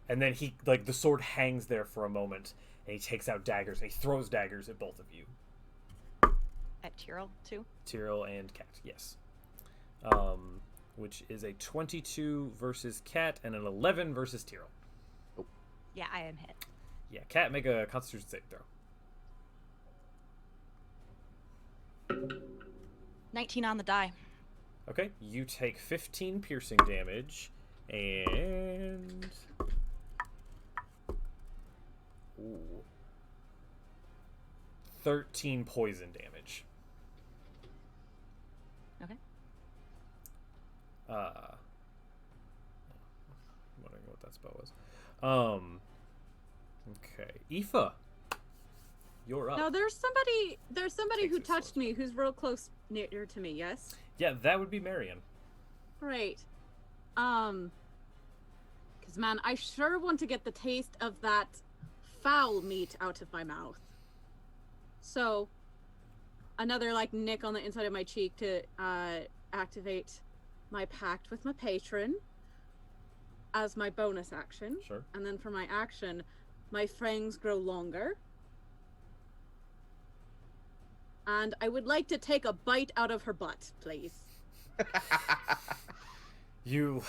And then he, like, the sword hangs there for a moment, and he takes out daggers, and he throws daggers at both of you. At Tyrell, too? Tyrell and Cat, yes. Which is a 22 versus Cat and an 11 versus Tyrell. Yeah, I am hit. Yeah, Cat, make a Constitution saving throw. 19 on the die. Okay, you take 15 piercing damage, and... Ooh. 13 poison damage. Okay. I'm wondering what that spell was. Okay. Aoife, you're up. Now there's somebody Takes who his touched sword. me who's real close near to me, yes? Yeah, that would be Marion. Right. Cause man, I sure want to get the taste of that foul meat out of my mouth. So another like nick on the inside of my cheek to activate my pact with my patron as my bonus action. Sure. And then for my action, my fangs grow longer. And I would like to take a bite out of her butt, please. Your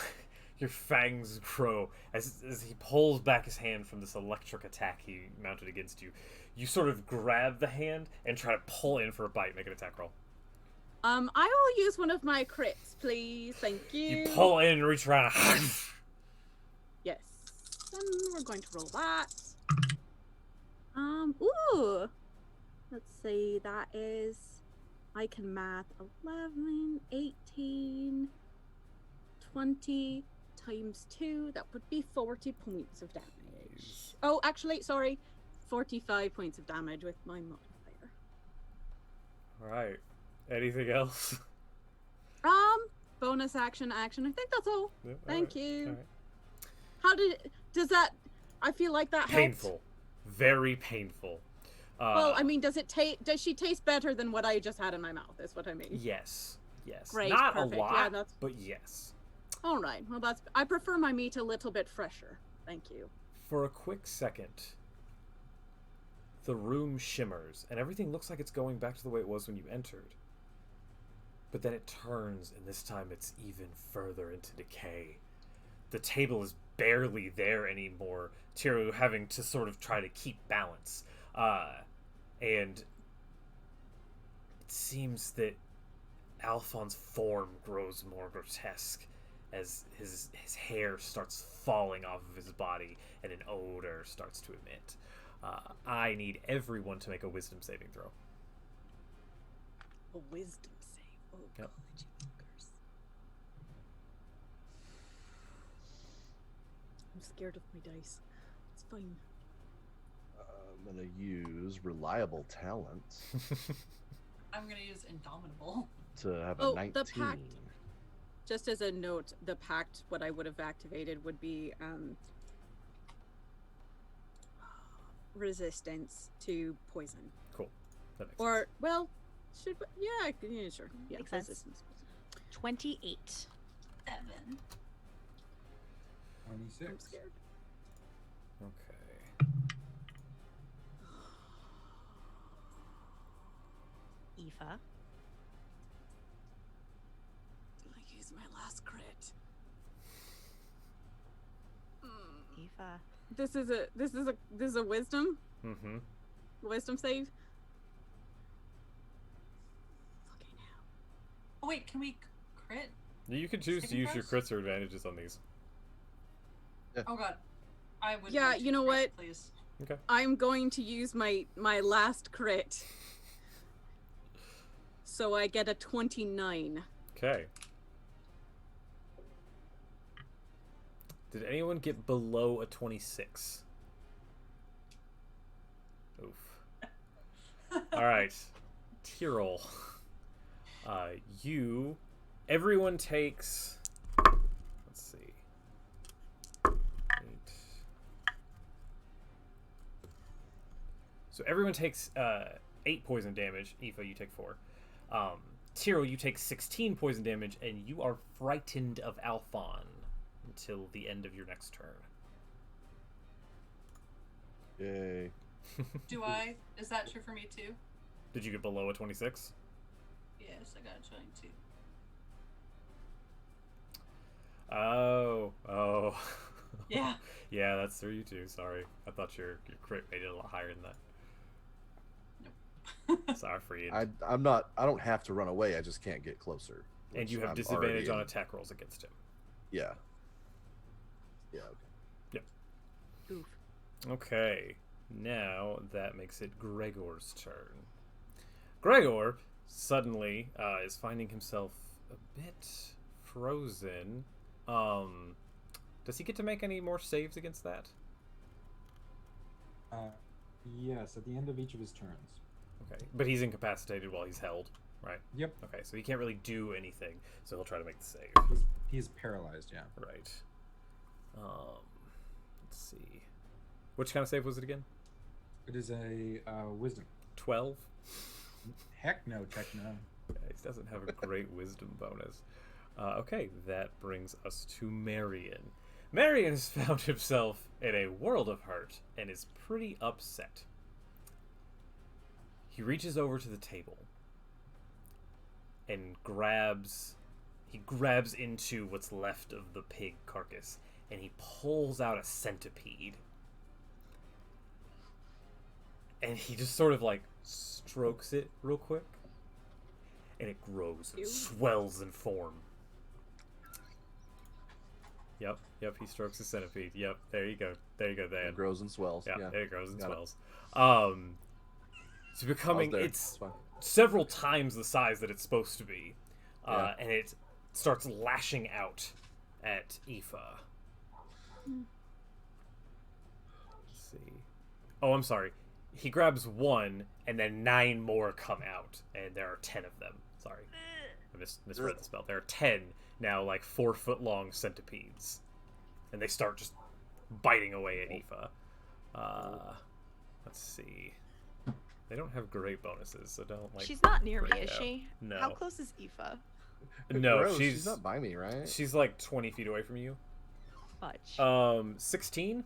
fangs grow as he pulls back his hand from this electric attack he mounted against you. You sort of grab the hand and try to pull in for a bite. Make an attack roll. I will use one of my crits, please. Thank you. You pull in and reach around. Yes. Then we're going to roll that. Ooh. Let's see, that is, I can math 11, 18, 20 times 2. That would be 40 points of damage. Oh, actually, sorry. 45 points of damage with my modifier. All right. Anything else? Bonus action. I think that's all. Yeah, Thank alright, you. alright. How does that, I feel like that helped. Painful. Very painful. Well, I mean, does she taste better than what I just had in my mouth? Is what I mean. Yes. Yes. Great, Not perfect. a lot, Yeah, that's but yes. all right. Well, I prefer my meat a little bit fresher. Thank you. For a quick second, the room shimmers, and everything looks like it's going back to the way it was when you entered. But then it turns, and this time it's even further into decay. The table is barely there anymore, Tiro having to sort of try to keep balance. And it seems that Alphon's form grows more grotesque as his hair starts falling off of his body and an odor starts to emit. I need everyone to make a wisdom saving throw. A wisdom save. Oh, Yep. college fuckers. I'm scared of my dice. It's fine. I'm gonna use reliable talent I'm gonna use Indomitable. to have Oh, a the 19. pact. Just as a note, the pact, what I would have activated would be resistance to poison. Cool. That makes Or, well, should we, yeah, sure. Yeah, Makes sense. resistance. 28. 7. 26. I'm scared. Okay. Aoife. I use my last crit. Aoife. This is a wisdom Mm-hmm. save. Fucking hell. Oh wait, can we crit? You can choose to Saving use your throws? crits or advantages on these. Oh god. I would Yeah, like to you know crit, what? Please. Okay. I'm going to use my last crit. So I get a 29. Okay. Did anyone get below a 26? Oof. Alright. Tyrell. Everyone takes... Let's see. 8. So everyone takes 8 poison damage. Aoife, you take 4. Tiro, you take 16 poison damage, and you are frightened of Alphon until the end of your next turn. Yay. Do I? Is that true for me too? Did you get below a 26? Yes, I got a 22. Oh. Yeah. Yeah, that's through you too. Sorry. I thought your crit made it a lot higher than that. Sorry for you. I don't have to run away. I just can't get closer. And which you have I'm disadvantage already on in. attack rolls against him. Yeah. Yeah. Okay. Oof. Okay. Now that makes it Gregor's turn. Gregor suddenly is finding himself a bit frozen. Does he get to make any more saves against that? Yes, at the end of each of his turns. Okay. But he's incapacitated while he's held, right? Yep. Okay, so he can't really do anything, so he'll try to make the save. He's paralyzed. Yeah. Right. Let's see. Which kind of save was it again? It is a wisdom. 12? Heck no, techno. Yeah, he doesn't have a great wisdom bonus. Okay, that brings us to Marion. Marion has found himself in a world of hurt and is pretty upset. He reaches over to the table and grabs into what's left of the pig carcass, and he pulls out a centipede. And he just sort of like strokes it real quick, and it grows and Ew. swells in form. Yep, he strokes the centipede. Yep, there you go, Dan. It grows and swells. Yeah, Yeah. it grows and Got it. swells. It's becoming, There. it's fine. several times the size that it's supposed to be, Yeah. and it starts lashing out at Aoife. Let's see. Oh, I'm sorry. He grabs one, and then 9 more come out, and there are 10 of them. Sorry, I misread the spell. There are 10 now, like 4-foot-long centipedes, and they start just biting away at Aoife. Let's see. They don't have great bonuses, so don't like. She's not near me, freak is out. she? No. How close is Aoife? No, Gross, she's not by me, right? she's like 20 feet away from you. Fudge. 16.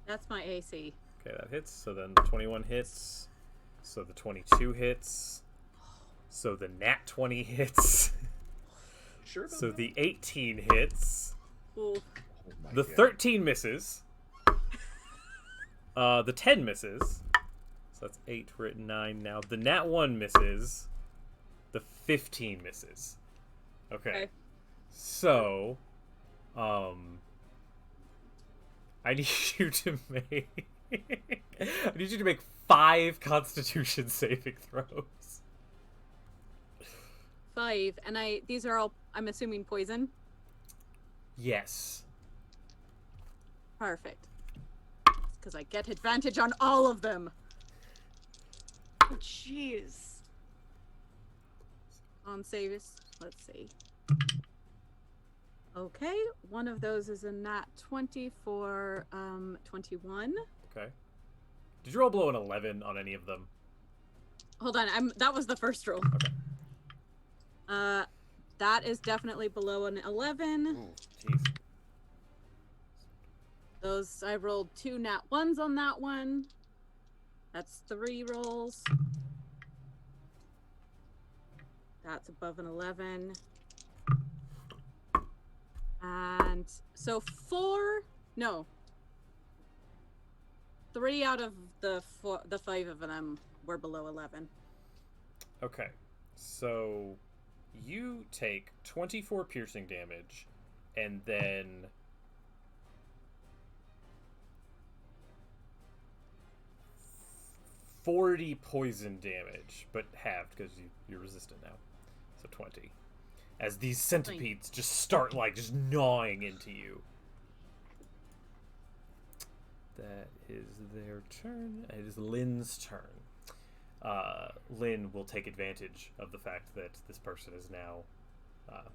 That's my AC. Okay, that hits. So then the 21 hits. So the 22 hits. So the nat 20 hits. Sure about So that? the 18 hits. Ooh. Oh my The God. 13 misses. The 10 misses. So that's 8 for it, 9 now. The nat 1 misses. The 15 misses. Okay. Okay. So, I need you to make 5 Constitution saving throws. 5, and these are all, I'm assuming, poison. Yes. Perfect. Because I get advantage on all of them. Oh, jeez. On saves, let's see. Okay, one of those is a nat 20 for 21. Okay. Did you roll below an 11 on any of them? Hold on, that was the first roll. Okay. That is definitely below an 11. Jeez. Those, I rolled 2 nat 1s on that one. That's 3 rolls. That's above an 11. And so 3 out of the 5 of them were below 11. Okay. So you take 24 piercing damage and then 40 poison damage, but halved because you're resistant now. So 20. As these centipedes just start like just gnawing into you. That is their turn. It is Lynn's turn. Lynn will take advantage of the fact that this person is now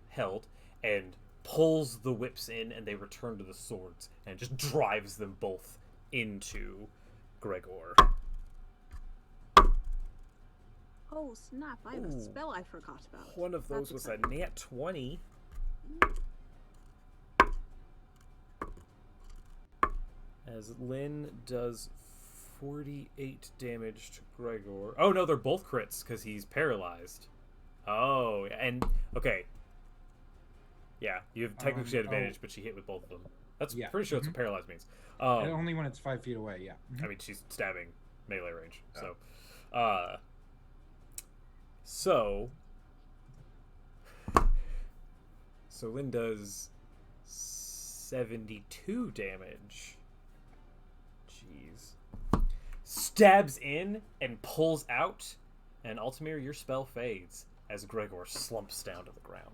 held and pulls the whips in, and they return to the swords and just drives them both into Gregor. Oh snap! I have a Ooh. spell I forgot about. One of those That's was a exciting. nat 20. As Lynn does 48 damage to Gregor. Oh no, they're both crits because he's paralyzed. Oh, and okay. Yeah, you have technically had advantage, but she hit with both of them. That's Yeah, pretty sure that's what paralyzed means. And only when it's 5 feet away. Yeah. I mean, she's stabbing melee range. Oh. So Lynn does 72 damage. Jeez. Stabs in and pulls out, and Altamir, your spell fades as Gregor slumps down to the ground.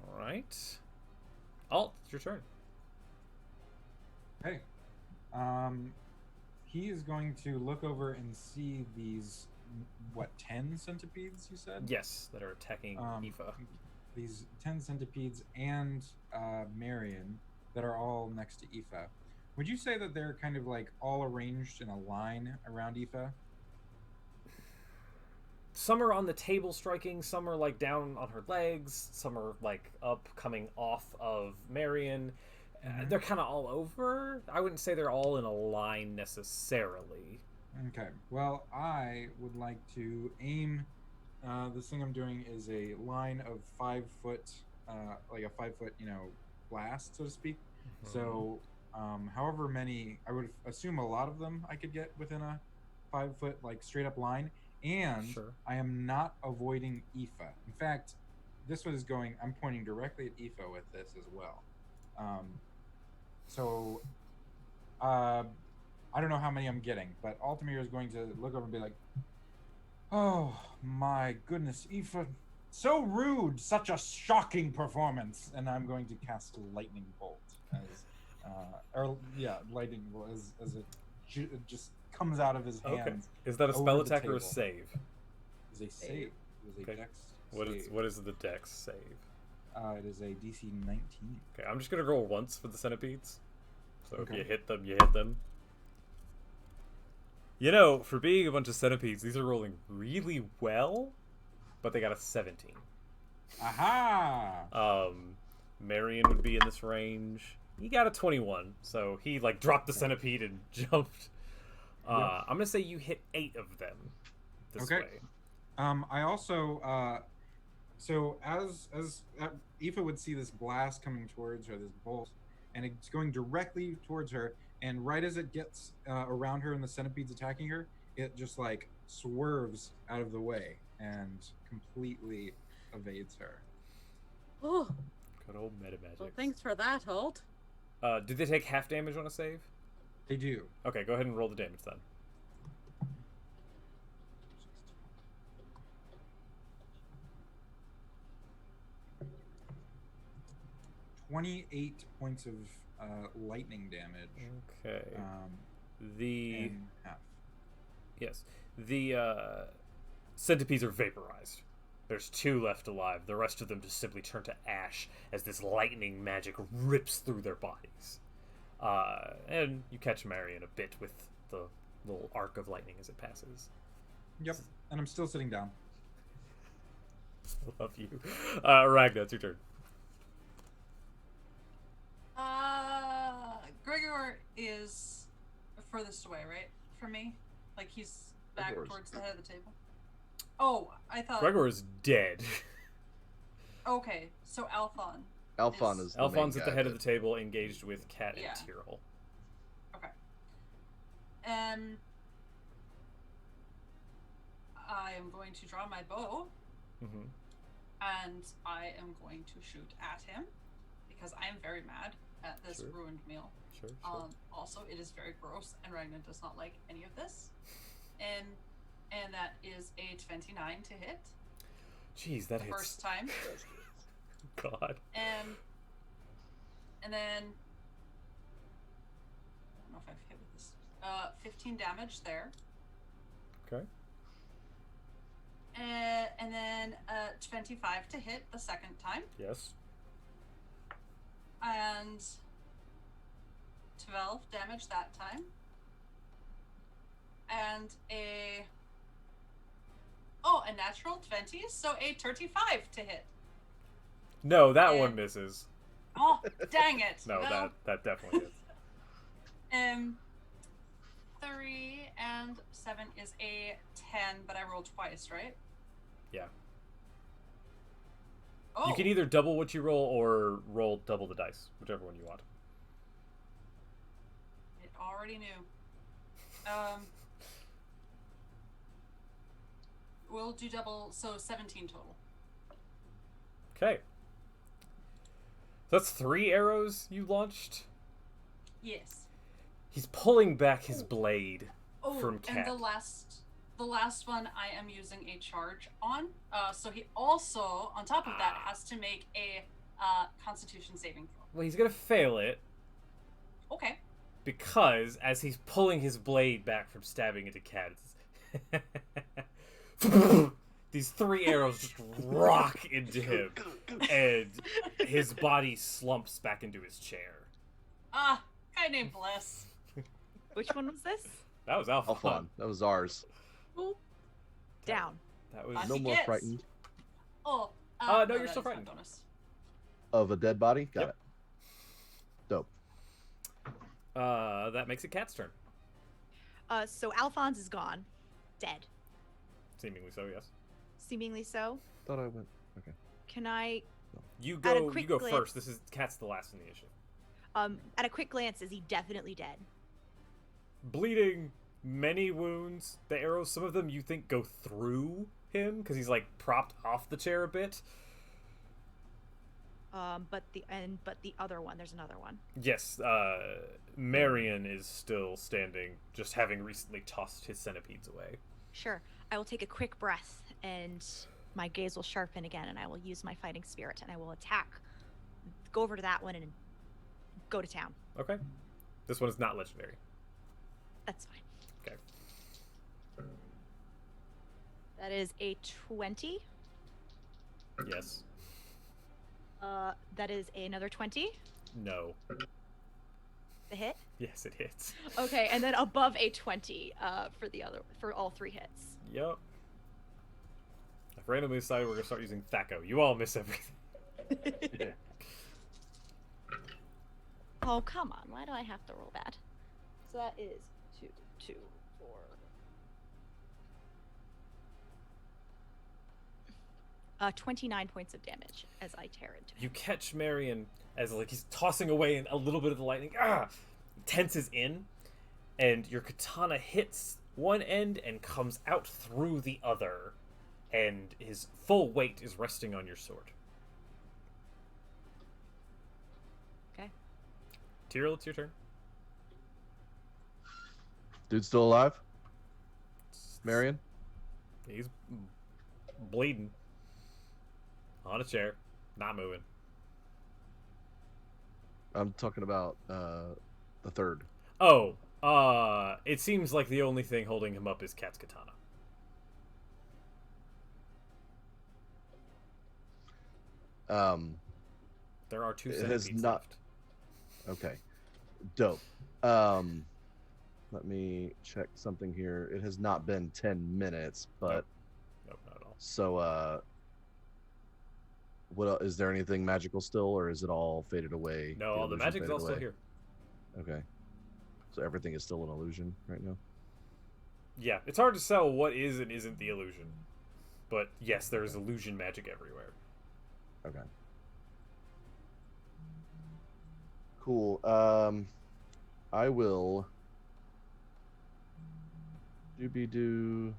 All right. Alt, it's your turn. Okay. He is going to look over and see these, 10 centipedes, you said? Yes, that are attacking Aoife. These 10 centipedes and Marion that are all next to Aoife. Would you say that they're kind of like all arranged in a line around Aoife? Some are on the table striking, some are like down on her legs, some are like up coming off of Marion. They're kind of all over. I wouldn't say they're all in a line necessarily. Okay. Well, I would like to aim. This thing I'm doing is a line of 5 foot, like a 5 foot, blast, so to speak. So, however many, I would assume a lot of them I could get within a 5 foot, like straight up line. And Sure. I am not avoiding Aoife. In fact, this was going. I'm pointing directly at Aoife with this as well. I don't know how many I'm getting, but Altamir is going to look over and be like, "Oh my goodness, Aoife, so rude! Such a shocking performance!" And I'm going to cast lightning bolt lightning bolt as it just comes out of his hands. Okay. Is that a over spell the attack or a table. save? Is a save. It is a Okay. dex What save. is the dex save? It is a DC 19. Okay, I'm just gonna roll once for the centipedes. So if Okay. you hit them, you hit them. You know, for being a bunch of centipedes, these are rolling really well, but they got a 17. Aha! Marion would be in this range. He got a 21, so he like dropped the centipede and jumped. I'm gonna say you hit 8 of them this Okay. way. I also so as Aoife would see this blast coming towards her, this bolt, and it's going directly towards her, and right as it gets around her and the centipede's attacking her, it just like swerves out of the way and completely evades her. Oh, Good old meta magic. well, thanks for that, Alt. Did they take half damage on a save? They do. Okay, go ahead and roll the damage then. 28 points of lightning damage. Okay. The And half. yes, the centipedes are vaporized. There's 2 left alive. The rest of them just simply turn to ash as this lightning magic rips through their bodies. And you catch Marion a bit with the little arc of lightning as it passes. Yep. And I'm still sitting down. I love you. Ragna, it's your turn. Gregor is furthest away, right? From me? Like he's back Gregor's- towards the head of the table? Oh, I thought... Gregor is dead. Okay, so Alphon. Alphon is the main Alphon's at the guy, head of but- the table, engaged with Cat Yeah. and Tyrrell. Okay. I am going to draw my bow, Mm-hmm. and I am going to shoot at him, because I am very mad at this Sure. ruined meal. Sure. Also, it is very gross, and Ragnar does not like any of this. And that is a 29 to hit Jeez, that the hits. first time. God. And then I don't know if I've hit with this. 15 damage there. Okay. And then 25 to hit the second time. Yes. And 12 damage that time. and a natural 20, so a 35 to hit. No, that Yeah. one misses. Oh, dang it. No, Well, that definitely is. 3 and 7 is a 10, but I rolled twice, right? Yeah. Oh, You can either double what you roll or roll double the dice, whichever one you want. it already knew. We'll do double, so 17 total. Okay. That's 3 arrows you launched. Yes. He's pulling back his blade Oh, from and Cat. the last one I am using a charge on. So he also, on top of that, has to make a Constitution saving throw. Well, he's gonna fail it Okay. because as he's pulling his blade back from stabbing into Cat, these 3 arrows just rock into him, and his body slumps back into his chair. Guy named Bliss. Which one was this? That was Alpha. Alphon, that was ours. Oh, Down. That was. No He more gets- frightened Oh. No, you're that still is my frightened. bonus. of a dead body. Got Yep. it. Dope. That makes it Cat's turn. So Alphonse is gone. Dead. Seemingly so, yes. Seemingly so. Thought I went. Okay. Can I, You At a go. You quick go glance- first. This is Cat's the last in the issue. at a quick glance, is he definitely dead? Bleeding, many wounds. The arrows, some of them you think go through him because he's like propped off the chair a bit. But the other one, there's another one. Yes, Marion is still standing, just having recently tossed his centipedes away. Sure. I will take a quick breath, and my gaze will sharpen again, and I will use my fighting spirit, and I will attack. Go over to that one and go to town. Okay. This one is not legendary. That's fine. Okay. That is a 20. Yes. That is another 20. No. The hit. Yes, it hits. Okay, and then above a 20 for all 3 hits. Yep. I've randomly decided we're gonna start using Thaco. You all miss everything. Oh, come on. Why do I have to roll that? So that is 2, 2, 4. 29 points of damage as I tear into him. You catch Marion as like he's tossing away a little bit of the lightning. Tenses in, and your katana hits one end and comes out through the other, and his full weight is resting on your sword. Okay. Tyrell, it's your turn. Dude's still alive. Marion. He's bleeding on a chair, not moving. I'm talking about the third. Oh, it seems like the only thing holding him up is Cat's katana. There are 2 It has centipedes not- left. Okay. Dope. Let me check something here. It has not been 10 minutes, but Nope, not at all. so is there anything magical still, or is it all faded away? No, all the illusion magic's faded all still away? here. Okay. So everything is still an illusion right now. Yeah, it's hard to tell what is and isn't the illusion. But yes, there is illusion magic everywhere. Okay. Cool. I will doobie-doo.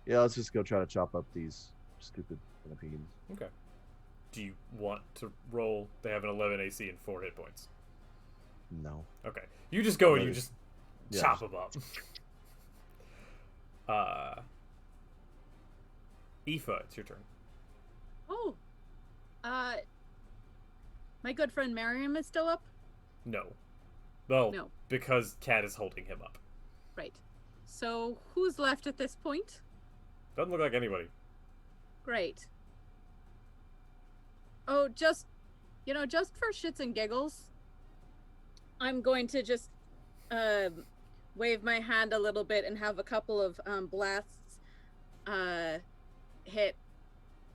Yeah, let's just go try to chop up these stupid centipedes. Okay. Do you want to roll? They have an 11 AC and 4 hit points. No. Okay. You just go and you Maybe. just Yeah, chop just- them up. Aoife, it's your turn. Oh. My good friend Miriam is still up? No. Well, No. because Cat is holding him up. Right. So who's left at this point? Doesn't look like anybody. Great. Oh, just for shits and giggles, I'm going to just wave my hand a little bit and have a couple of blasts hit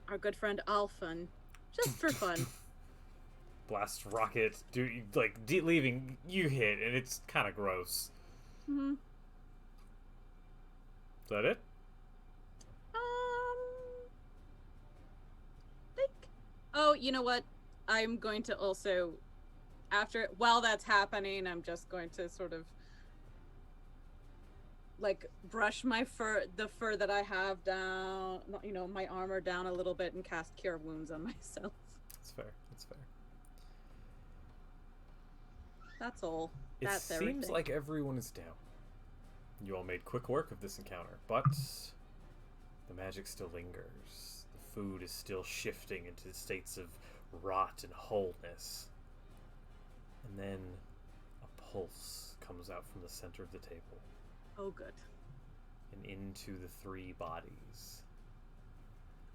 our good friend Alphon, just for fun. Blast rocket, leaving you hit, and it's kind of gross. Mm-hmm. Is that it? Think. Oh, you know what? I'm going to also, while that's happening, I'm just going to sort of brush my the fur that I have down, my armor down a little bit and cast Cure Wounds on myself. That's fair. That's fair. That's all. It That's seems everything. like everyone is down. You all made quick work of this encounter, but the magic still lingers. The food is still shifting into states of rot and wholeness. And then a pulse comes out from the center of the table Oh, good. and into the three bodies.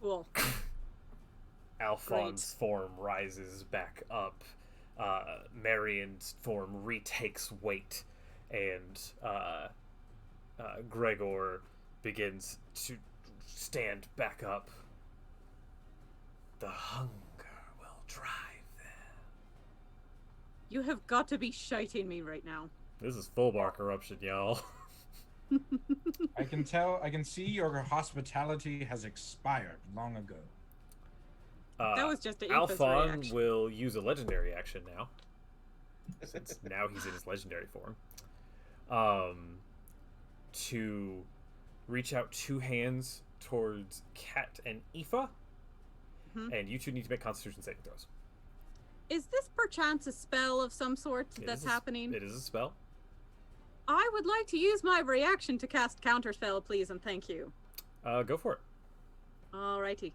Cool. Alphon's form rises back up. Marion's form retakes weight, and Gregor begins to stand back up. The hunger will drive them. You have got to be shiting me right now. This is full bar corruption, y'all. I can see your hospitality has expired long ago. That was just an Aoife's Alphon reaction. will use a legendary action now, since now he's in his legendary form. To reach out two hands towards Kat and Aoife, and you two need to make Constitution saving throws. Is this perchance a spell of some sort that's happening? It is a spell. I would like to use my reaction to cast Counterspell, please, and thank you. Go for it. Alrighty.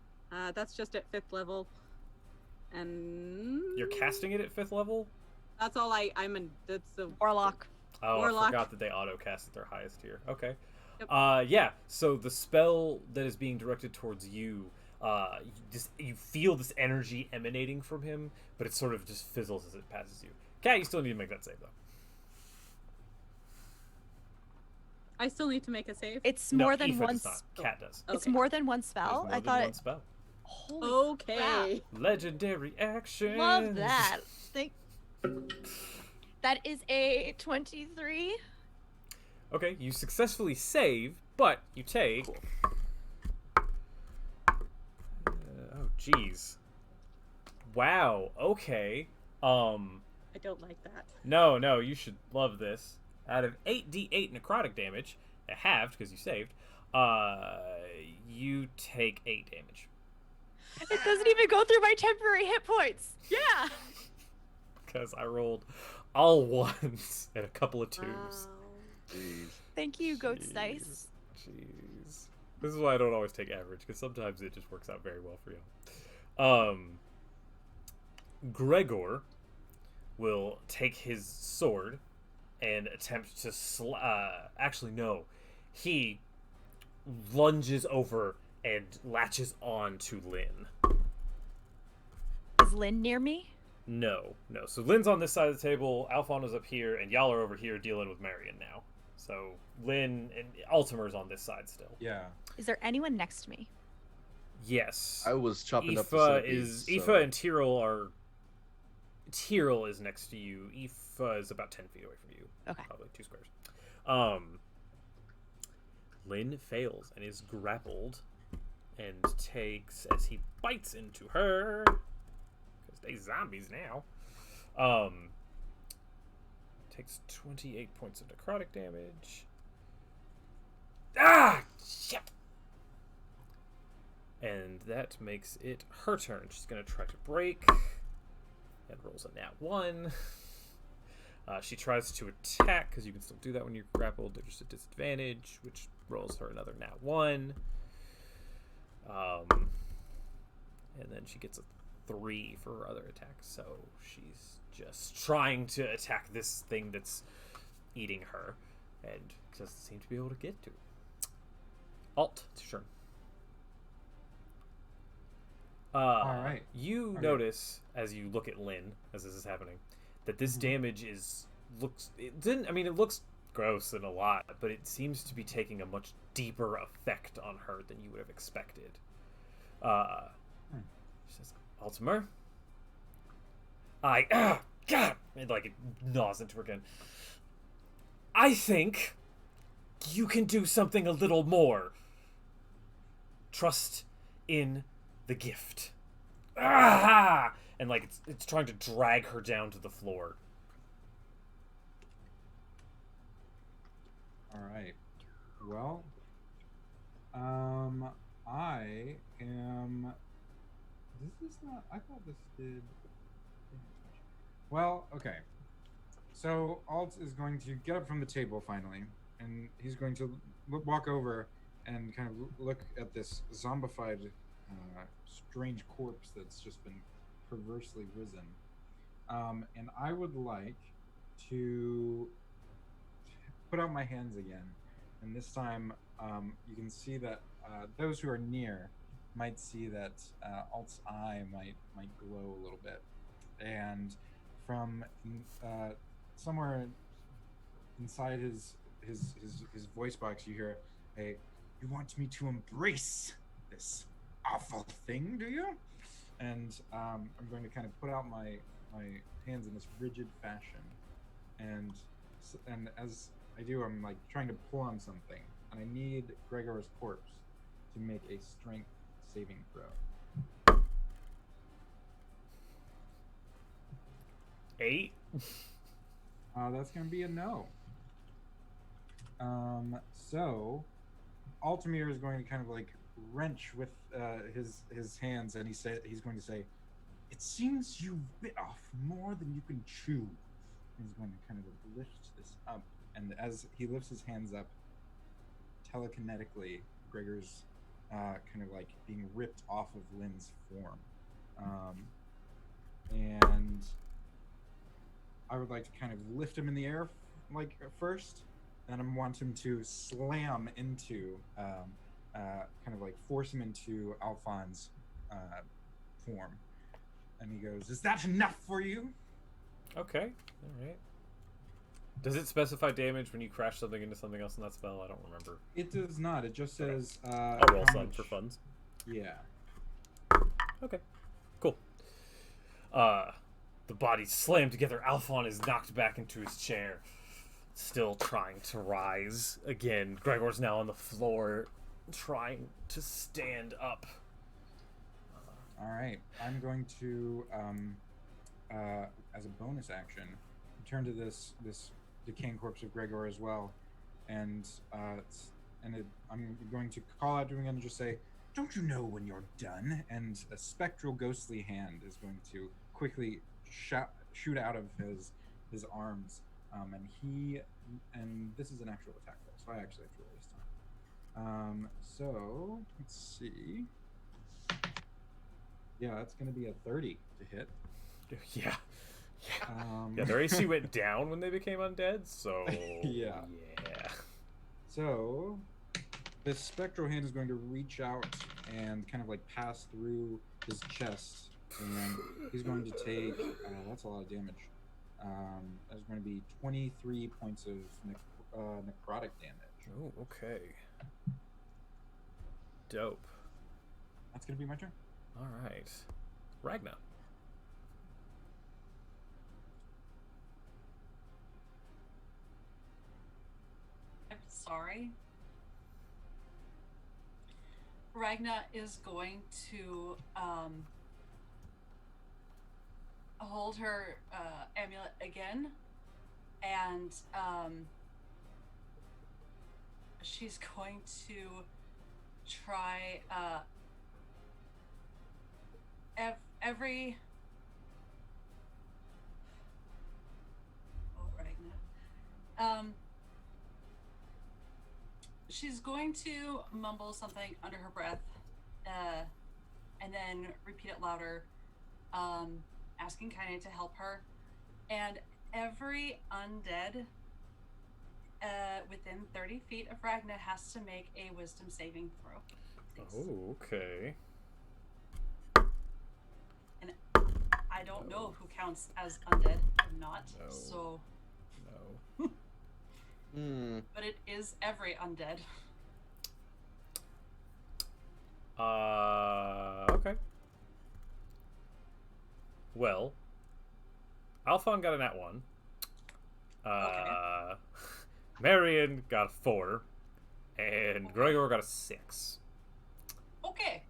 That's just at 5th level. And... You're casting it at 5th level? That's all I'm in. That's the... Warlock. Oh, Warlock. I forgot that they auto-cast at their highest tier. Okay. Yep. Yeah, so the spell that is being directed towards you, you feel this energy emanating from him, but it sort of just fizzles as it passes you. Kat, you still need to make that save, though. I still need to make a save? It's No, more than Aoife one. does not. Kat does. It's Okay. more than one There's spell. more I than thought. one spell. Holy Okay. Legendary action. Love that. That is a 23. Okay, you successfully save, but you take... oh, jeez. Wow, okay. I don't like that. No, you should love this. Out of 8d8 necrotic damage, halved because you saved, you take 8 damage. It doesn't even go through my temporary hit points. Yeah. Because I rolled all ones and a couple of twos. Wow. Jeez. Thank you, Goat's Jeez. Dice. Jeez. This is why I don't always take average, because sometimes it just works out very well for you. Gregor will take his sword and attempt to actually, no. He lunges over and latches on to Lynn. Is Lynn near me? No. So Lynn's on this side of the table, Alphon is up here, and y'all are over here dealing with Marion now. So Lynn and Altimer's on this side still. Yeah. Is there anyone next to me? Yes. I was chopping up the Aoife centipedes, Aoife so- and Tyrell are... Tyrell is next to you. Aoife is about 10 feet away from you. Okay. Probably 2 squares. Lynn fails and is grappled and takes, as he bites into her, because they zombies now, takes 28 points of necrotic damage. Ah! Shit! And that makes it her turn. She's going to try to break. And rolls a nat 1. She tries to attack, because you can still do that when you're grappled. They're just a disadvantage, which rolls her another nat 1. And then she gets a 3 for her other attack. So she's just trying to attack this thing that's eating her. And doesn't seem to be able to get to it. Alt, it's your turn. Alright. You Okay. notice as you look at Lynn as this is happening that this damage it looks gross and a lot, but it seems to be taking a much deeper effect on her than you would have expected. She says, Altimer, God, and like it gnaws into her again. I think you can do something a little more. Trust in the gift. And like it's trying to drag her down to the floor. All right. Well, I am. This is not. I thought this did. Well, okay. So Alt is going to get up from the table finally, and he's going to walk over and kind of look at this zombified, strange corpse that's just been perversely risen. And I would like to put out my hands again, and this time you can see that those who are near might see that Alt's eye might glow a little bit, and from somewhere inside his voice box you hear a, "You want me to embrace this awful thing, do you?" And I'm going to kind of put out my hands in this rigid fashion, and as I do, I'm like trying to pull on something, and I need Gregor's corpse to make a strength saving throw. 8? That's going to be a no. So Altamir is going to kind of like wrench with his hands, and he's going to say, "It seems you bit off more than you can chew." And he's going to kind of lift this up, and as he lifts his hands up, telekinetically, Gregor's kind of like being ripped off of Lynn's form, and I would like to kind of lift him in the air, like first, then I want him to slam into, kind of like force him into Alphon's form. And he goes, "Is that enough for you?" Okay, alright. Does it specify damage when you crash something into something else in that spell? I don't remember. It does not. It just says. I'll roll how some much- for funds. Yeah. Okay, cool. The bodies slam together. Alphon is knocked back into his chair, still trying to rise again. Gregor's now on the floor, trying to stand up. All right. I'm going to, as a bonus action, return to this decaying corpse of Gregor as well, and I'm going to call out to him and just say, "Don't you know when you're done?" And a spectral, ghostly hand is going to quickly shoot out of his arms, and this is an actual attack roll, so I actually have to roll this time. So let's see. Yeah, that's going to be a 30 to hit. Yeah. Yeah, their AC went down when they became undead, so... Yeah. Yeah. So, this spectral hand is going to reach out and kind of like pass through his chest, and he's going to take, that's a lot of damage. There's going to be 23 points of necrotic damage. Oh, okay. Dope. That's going to be my turn. Alright. Ragna. I'm sorry. Ragna is going to hold her amulet again, and she's going to try every. Oh, Ragna. She's going to mumble something under her breath, and then repeat it louder, asking Kaine to help her. And every undead within 30 feet of Ragna has to make a wisdom saving throw. Please. Oh, okay. And I don't know who counts as undead or not, No. so... No. but it is every undead. Okay. Well, Alphon got a nat 1. Marion got a 4. And Gregor got a 6. Okay.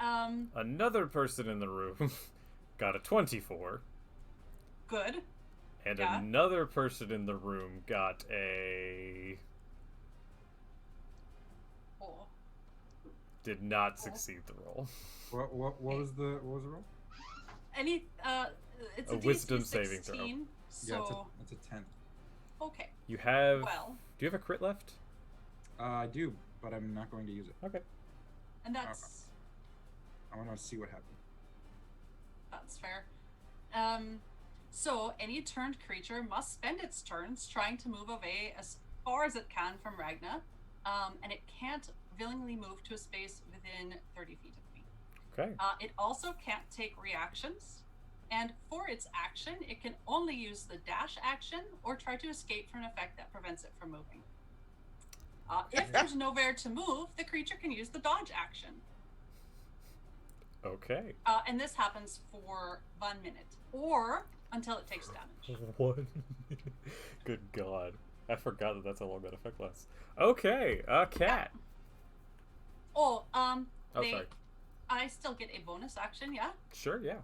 Another person in the room got a 24. Good. And Yeah. another person in the room got a... Oh. did not succeed the roll. What was the roll? Any it's A a DC wisdom saving throw. 16, Yeah, so it's a 10. okay. You have... Well, do you have a crit left? I do, but I'm not going to use it. Okay. and that's I want to see what happened. fair. So any turned creature must spend its turns trying to move away as far as it can from Ragna, and it can't willingly move to a space within 30 feet of me. Okay. It also can't take reactions, and for its action, it can only use the dash action or try to escape from an effect that prevents it from moving. If there's nowhere to move, the creature can use the dodge action. Okay. And this happens for 1 minute, or until it takes damage. What? Good God. I forgot that that's how long that effect lasts. Okay, cat. Oh, Oh, they, sorry. I still get a bonus action, yeah? Sure, yeah.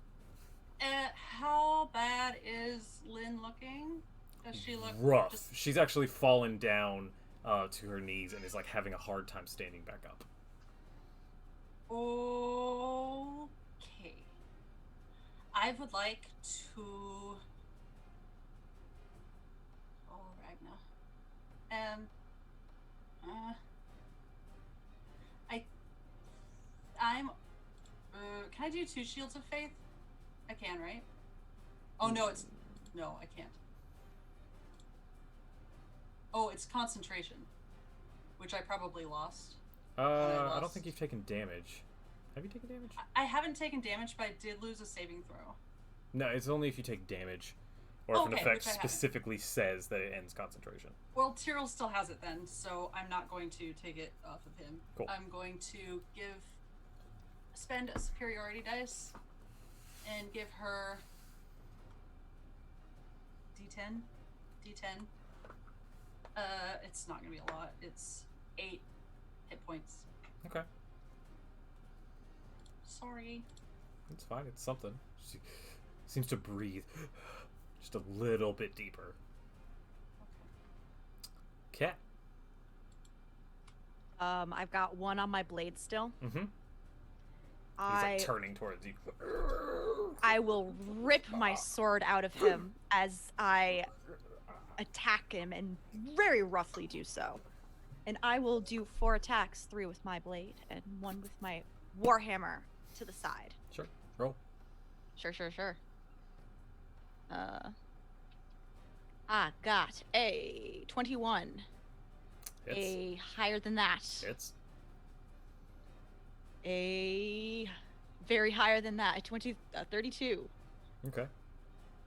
How bad is Lynn looking? Does she look Rough. just She's actually fallen down to her knees and is like having a hard time standing back up. okay? I would like to. Oh, Ragna. I'm. Can I do 2 shields of faith? I can, right? Oh no, it's no, I can't. Oh, it's concentration, which I probably lost. I don't think you've taken damage. Have you taken damage? I haven't taken damage, but I did lose a saving throw. No, it's only if you take damage. Or if an Okay, effect which I haven't. specifically says that it ends concentration. Well, Tyrell still has it then, so I'm not going to take it off of him. Cool. I'm going to spend a superiority dice and give her D10. It's not gonna be a lot. It's 8 hit points. Okay. Sorry. It's fine. It's something. She seems to breathe just a little bit deeper. Cat. I've got 1 on my blade still. Mm-hmm. He's I like turning towards you. I will rip my sword out of him as I attack him and very roughly do so. And I will do 4 attacks, 3 with my blade and 1 with my warhammer to the side. Sure. Roll. Sure. I got a 21. Hits. A higher than that. Hits. A very higher than that. A 32. Okay.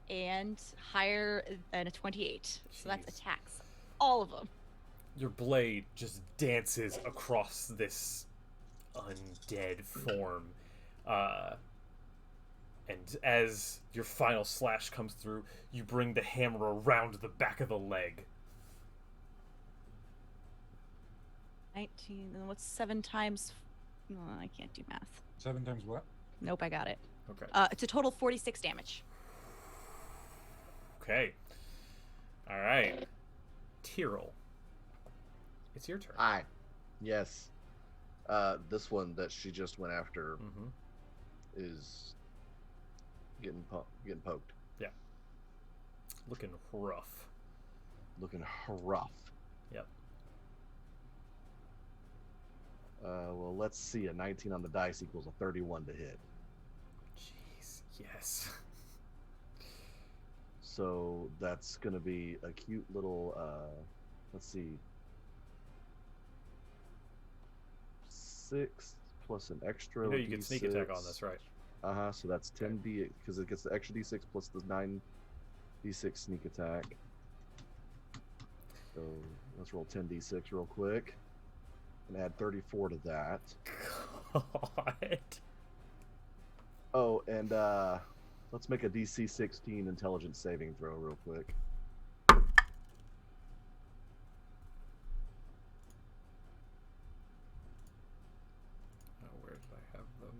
And higher than a 28. So that's Jeez. attacks. All of them. Your blade just dances across this undead form. And as your final slash comes through, you bring the hammer around the back of the leg. 19. And what's 7 times? Oh, I can't do math. 7 times what? Nope, I got it. Okay. It's a total 46 damage. Okay. All right. Tyrell. It's your turn. Hi. Yes. This one that she just went after Mm-hmm. is getting poked, Looking rough. looking rough. Yep. Well, let's see. A 19 on the dice equals a 31 to hit. Jeez. Yes. So that's going to be a cute little, let's see, 6 plus an extra. You know you get sneak attack on D6. this, right? So that's 10d because it gets the extra d6 plus the 9d6 sneak attack. So let's roll 10d6 real quick and add 34 to that. God. Oh, and let's make a DC 16 intelligence saving throw real quick. Oh, where did I have them?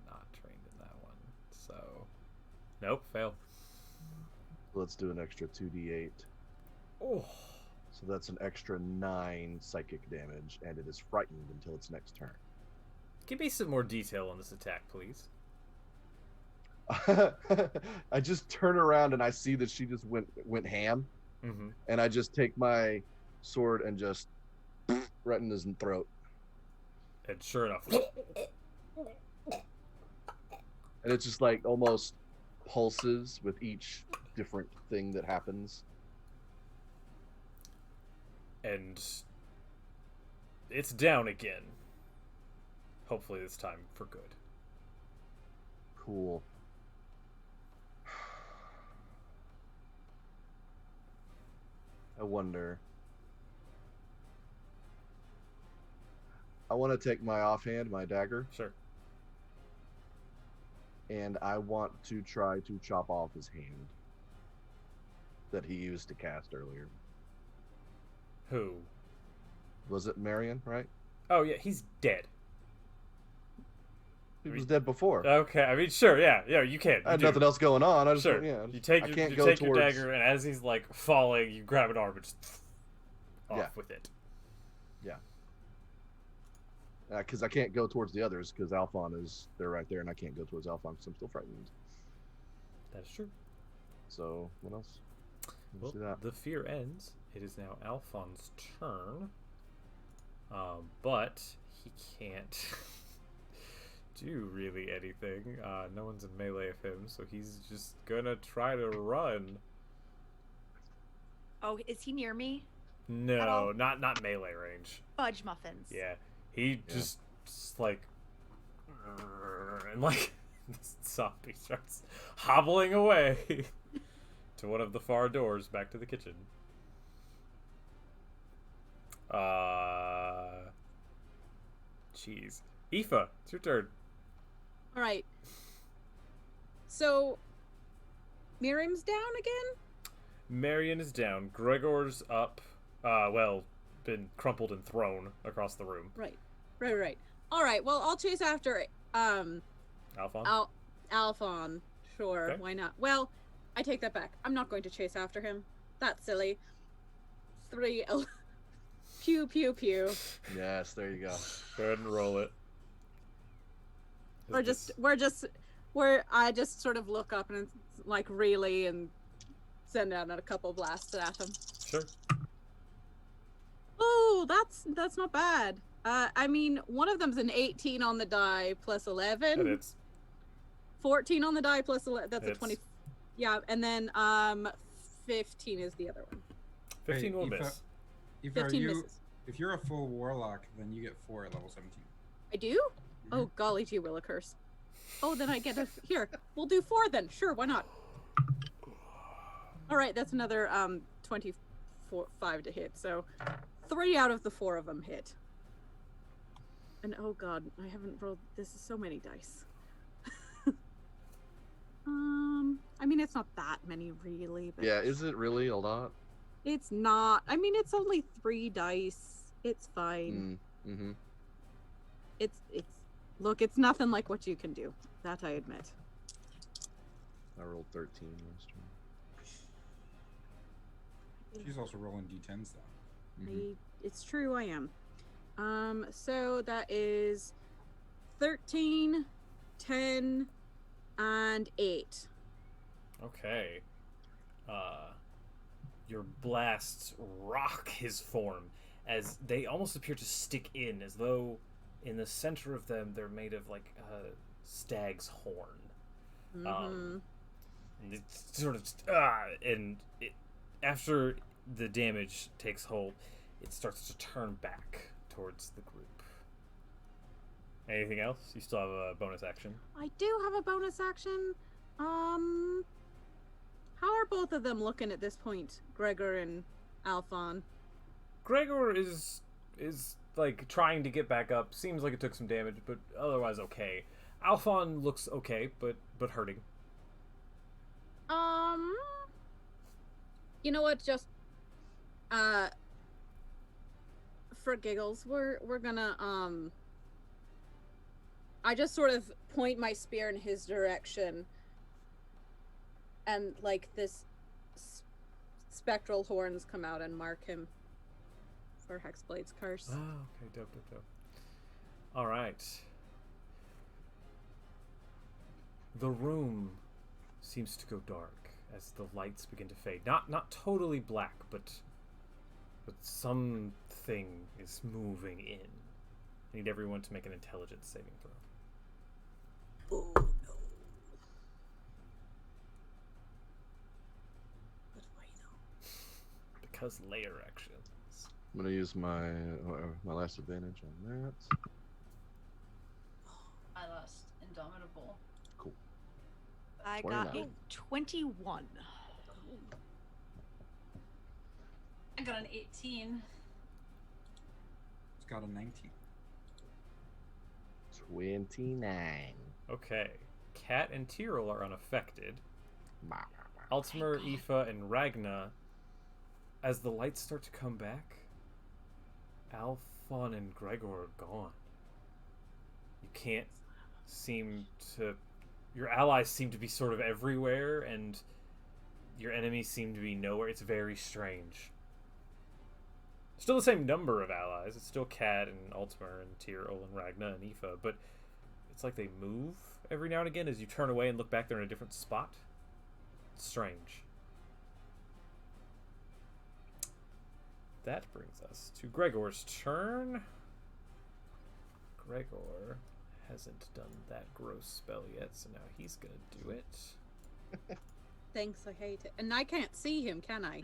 Not trained in that one. So, nope, fail. Let's do an extra 2d8. Oh, So that's an extra 9 psychic damage, and it is frightened until its next turn. give me some more detail on this attack, please. I just turn around and I see that she just went ham, Mm-hmm. and I just take my sword and just right in his throat. And sure enough, And it's just like almost pulses with each different thing that happens. and it's down again. Hopefully this time for good. Cool. I wonder. I want to take my offhand, my dagger, Sure. and I want to try to chop off his hand that he used to cast earlier. Who? Was it Marion, right? Oh yeah, he's dead. He was dead before. Okay, I mean, sure, yeah, you can. I had You do. nothing else going on. I just, Sure. yeah. You take I your, can't you go take your towards- dagger, and as he's like falling, you grab an arm and just off Yeah. with it. Because I can't go towards the others because Alphon is they're right there, and I can't go towards Alphon because I'm still frightened. That's true. So what else? Let's Well, do that. the fear ends. It is now Alphon's turn. But he can't do really anything. No one's in melee of him, so he's just gonna try to run. Oh, is he near me? No, all? not melee range. Fudge muffins. Yeah, he just like and like this zombie starts hobbling away to one of the far doors back to the kitchen. Jeez. Aoife, it's your turn. All right. So, Miriam's down again? Marion is down. Gregor's up. Been crumpled and thrown across the room. Right. All right. Well, I'll chase after Alphon? Alphon. Sure. Okay. Why not? Well, I take that back. I'm not going to chase after him. That's silly. 3 pew pew pew. Yes, there you go. Go ahead and roll it. I just sort of look up and it's like really and send out a couple blasts at him. Sure. Oh, that's not bad. I mean, one of them's an 18 on the die plus 11. And it's 14 on the die plus 11. That's a Hits. 20. Yeah, and then 15 is the other one. 15 will Aoife, miss. Aoife, 15 misses. if you're a full warlock, then you get 4 at level 17. I do? Oh, golly gee willikers. Oh, then I get a... Here, we'll do 4 then. Sure, why not? All right, that's another 5 to hit. So 3 out of the 4 of them hit. And oh god, I haven't rolled... This is so many dice. I mean, it's not that many really, but... Yeah, is it really a lot? It's not. I mean, it's only 3 dice. It's fine. Mm-hmm. It's look, it's nothing like what you can do. That I admit. I rolled 13 last turn. She's also rolling d10s though. Mhm. It's true, I am. So that is 13, 10, and 8. Okay. Your blasts rock his form as they almost appear to stick in, as though in the center of them they're made of like a stag's horn. And it's sort of after the damage takes hold, it starts to turn back towards the group. Anything else? You still have a bonus action. I do have a bonus action. How are both of them looking at this point, Gregor and Alphon? Gregor is like trying to get back up. Seems like it took some damage, but otherwise okay. Alphon looks okay, but hurting. You know what? Just for giggles, we're gonna I just sort of point my spear in his direction, and like this spectral horns come out and mark him for Hexblade's curse. Oh, okay, dope. All right. The room seems to go dark as the lights begin to fade. Not totally black, but something is moving in. I need everyone to make an intelligence saving throw. Oh no. What do I know? Because layer actions. I'm gonna use my last advantage on that. I lost Indomitable. Cool. I got a 29. 21. I got an 18. It's got a 19. 29. Okay. Cat and Tyrell are unaffected. Altimer, Aoife, and Ragna, as the lights start to come back, Alphon and Gregor are gone. You can't seem to... Your allies seem to be sort of everywhere, and your enemies seem to be nowhere. It's very strange. Still the same number of allies. It's still Cat and Altimer and Tyrell and Ragna and Aoife, but it's like they move every now and again. As you turn away and look back, they're in a different spot. It's strange. That brings us to Gregor's turn. Gregor hasn't done that gross spell yet, so now he's gonna do it. Thanks, I hate it. And I can't see him, can I?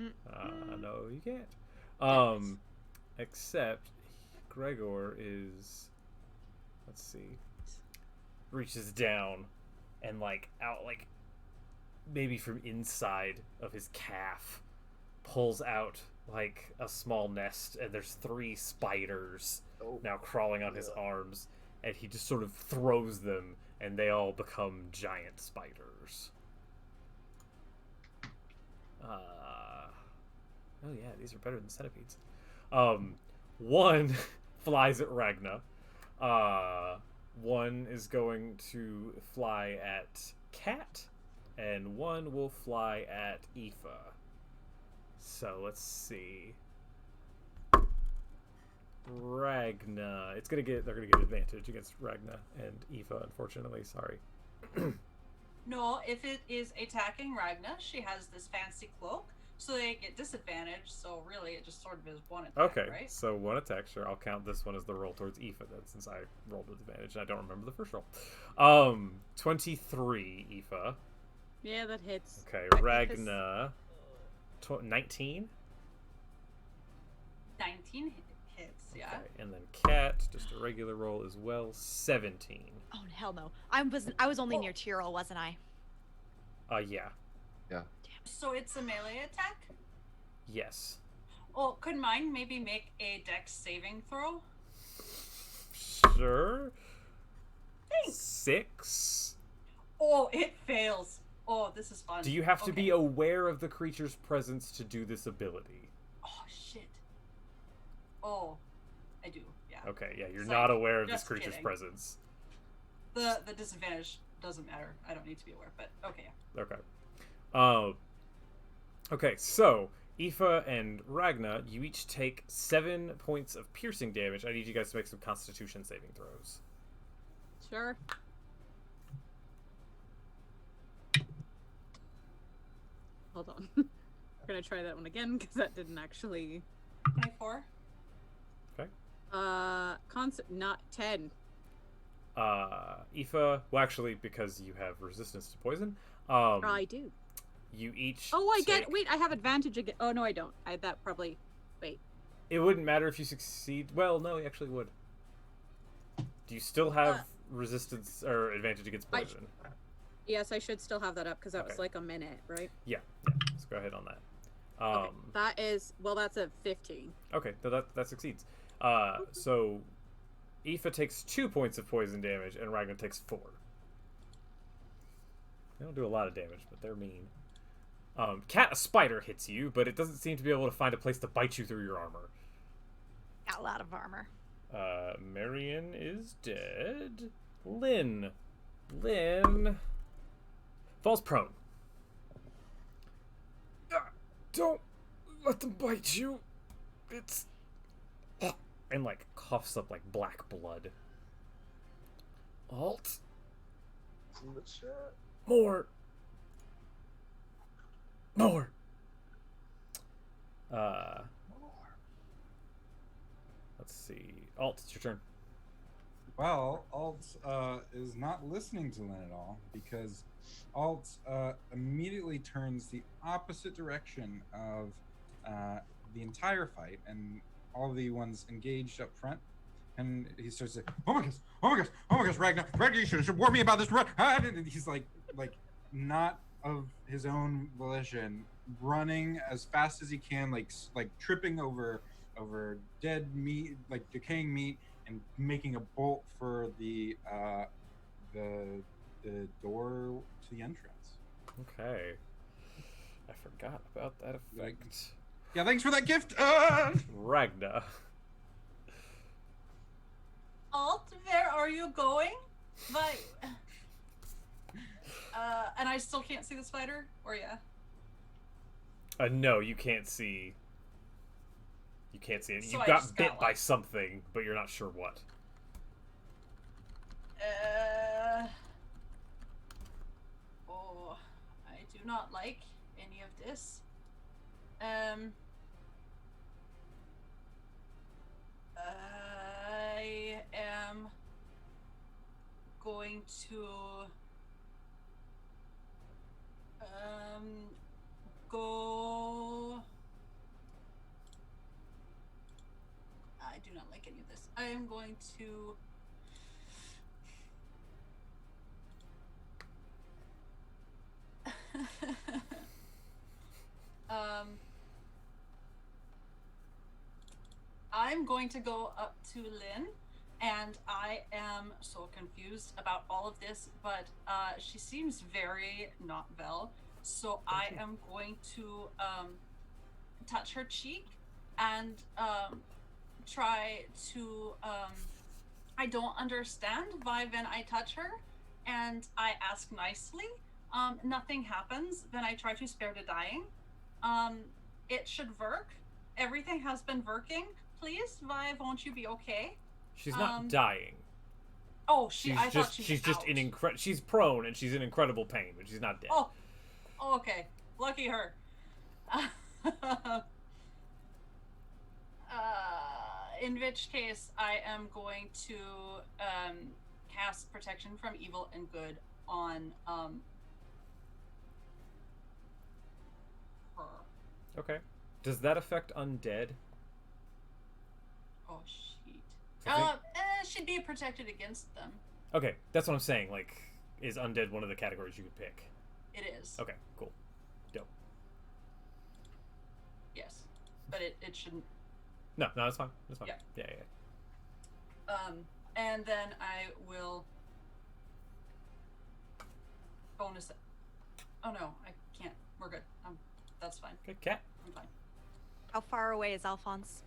No, you can't. Except Gregor is, let's see, reaches down and out maybe from inside of his calf pulls out like a small nest, and there's 3 spiders now crawling on his arms, and he just sort of throws them and they all become giant spiders. Oh yeah, these are better than centipedes. One flies at Ragna. One is going to fly at Cat, and one will fly at Aoife. So let's see. Ragna. They're gonna get advantage against Ragna and Aoife, unfortunately. Sorry. No, if it is attacking Ragna, she has this fancy cloak, so they get disadvantage. So really, it just sort of is one attack, Okay, right? so one attack, sure. I'll count this one as the roll towards Aoife then, since I rolled with advantage and I don't remember the first roll. 23, Aoife. Yeah, that hits. Okay, I think Ragna. 19. 19 hits, yeah. Okay, and then Cat, just a regular roll as well, 17. Oh hell no! I was only near Tyrell, wasn't I? Yeah. So it's a melee attack? Yes. Oh, could mine maybe make a dex saving throw? Sure. Thanks. 6. Oh, it fails. Oh, this is fun. Do you have to be Okay. aware of the creature's presence to do this ability? Oh, shit. Oh, I do, yeah. Okay, yeah, you're So, not aware of this just creature's kidding. presence. The disadvantage doesn't matter. I don't need to be aware, but okay. Okay. Okay, so Aoife and Ragna, you each take 7 points of piercing damage. I need you guys to make some Constitution saving throws. Sure. Hold on. We're gonna try that one again because that didn't actually. 24. Okay. Not 10. Aoife, well, actually, because you have resistance to poison, I do. you each. Oh, I take... get. Wait, I have advantage again. Oh no, I don't. That probably. Wait. It wouldn't matter if you succeed. Well, no, you actually would. Do you still have resistance or advantage against poison? Yes, I should still have that up because that was Okay. like a minute, right? Yeah. Let's go ahead on that. Okay. That is, well, that's a 15. Okay, that succeeds. So Aoife takes 2 points of poison damage, and Ragnar takes 4. They don't do a lot of damage, but they're mean. Cat, a spider hits you, but it doesn't seem to be able to find a place to bite you through your armor. Got a lot of armor. Marion is dead. Lynn falls prone. Don't let them bite you. It's... And, like, coughs up, like, black blood. Alt. In the chat. More. Let's see. Alt, it's your turn. Well, Alt is not listening to Lynn at all because Alt immediately turns the opposite direction of the entire fight and all the ones engaged up front. And he starts to say, oh my gosh, Ragnar, you should warn me about this. And he's like not of his own volition, running as fast as he can, like tripping over dead meat, like decaying meat, and making a bolt for the door to the entrance. Okay. I forgot about that effect. Yeah, thanks for that gift. Ragnar. Alt, where are you going? But and I still can't see the spider, or yeah. No, you can't see. You can't see it. So You I got just bit got, by like- something, but you're not sure what. Oh, I do not like any of this. I am going to go. I do not like any of this. I am going to I'm going to go up to Lynn, and I am so confused about all of this, but she seems very not well. So I am going to touch her cheek and try to. I don't understand why when I touch her and I ask nicely, nothing happens. Then I try to spare the dying. It should work. Everything has been working. Please, why won't you be okay? She's not dying. Oh, She's I thought just she was out. she's prone and she's in incredible pain, but she's not dead. Oh, okay. Lucky her. In which case, I am going to cast Protection from Evil and Good on her. Okay. Does that affect undead? Oh, shit. I think- She'd be protected against them. Okay, that's what I'm saying. Like, is undead one of the categories you could pick? It is. Okay, cool. Dope. Yes. But it shouldn't. No, that's fine. That's fine. Yeah. Yeah. And then I will bonus it. Oh no, I can't. We're good. That's fine. Okay, cat. I'm fine. How far away is Alphonse?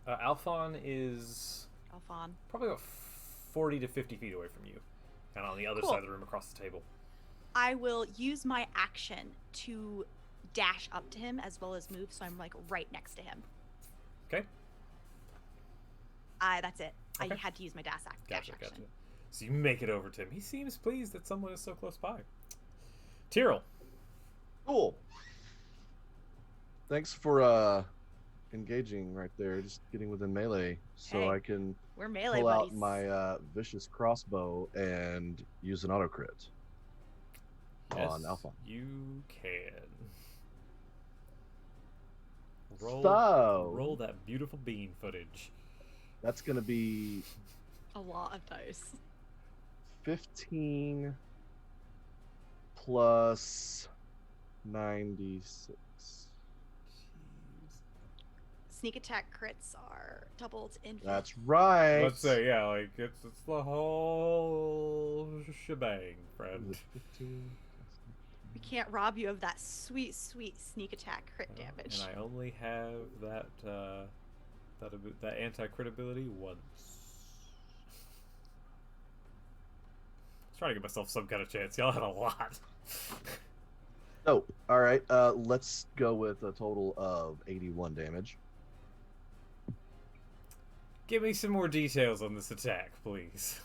Alphon is Alphon. probably about 40 to 50 feet away from you. Kind of on the other Cool. side of the room across the table. I will use my action to dash up to him as well as move, so I'm like right next to him. Okay? That's it. I Okay. had to use my dash Gotcha, action. gotcha. So you make it over to him. He seems pleased that someone is so close by. Tyrell. Cool. Thanks for engaging right there, just getting within melee, so Hey, I can We're melee pull out buddies. my vicious crossbow and use an auto crit on Yes, Alpha. You can. Roll, So- roll that beautiful bean footage. That's gonna be A lot of dice. 15 plus 96. Sneak attack crits are doubled in. That's right. Let's say, yeah, like it's the whole shebang, friend. 15. We can't rob you of that sweet, sweet sneak attack crit damage. And I only have that that anti-crit ability once. I was trying to give myself some kind of chance. Y'all had a lot. Oh, all right. Let's go with a total of 81 damage. Give me some more details on this attack, please.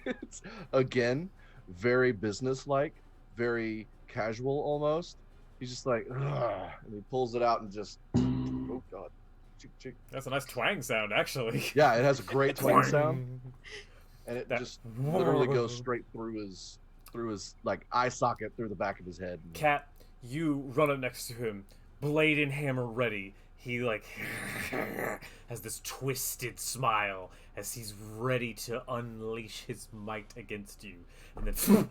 It's, again, very businesslike, very casual almost. He's just like, ugh, and he pulls it out and just, oh god, chick, chick. That's a nice twang sound, actually. Yeah, it has a great twang sound, and it That- just literally goes straight through his like eye socket through the back of his head. Cat, you run up next to him, blade and hammer ready. He like has this twisted smile as he's ready to unleash his might against you, and then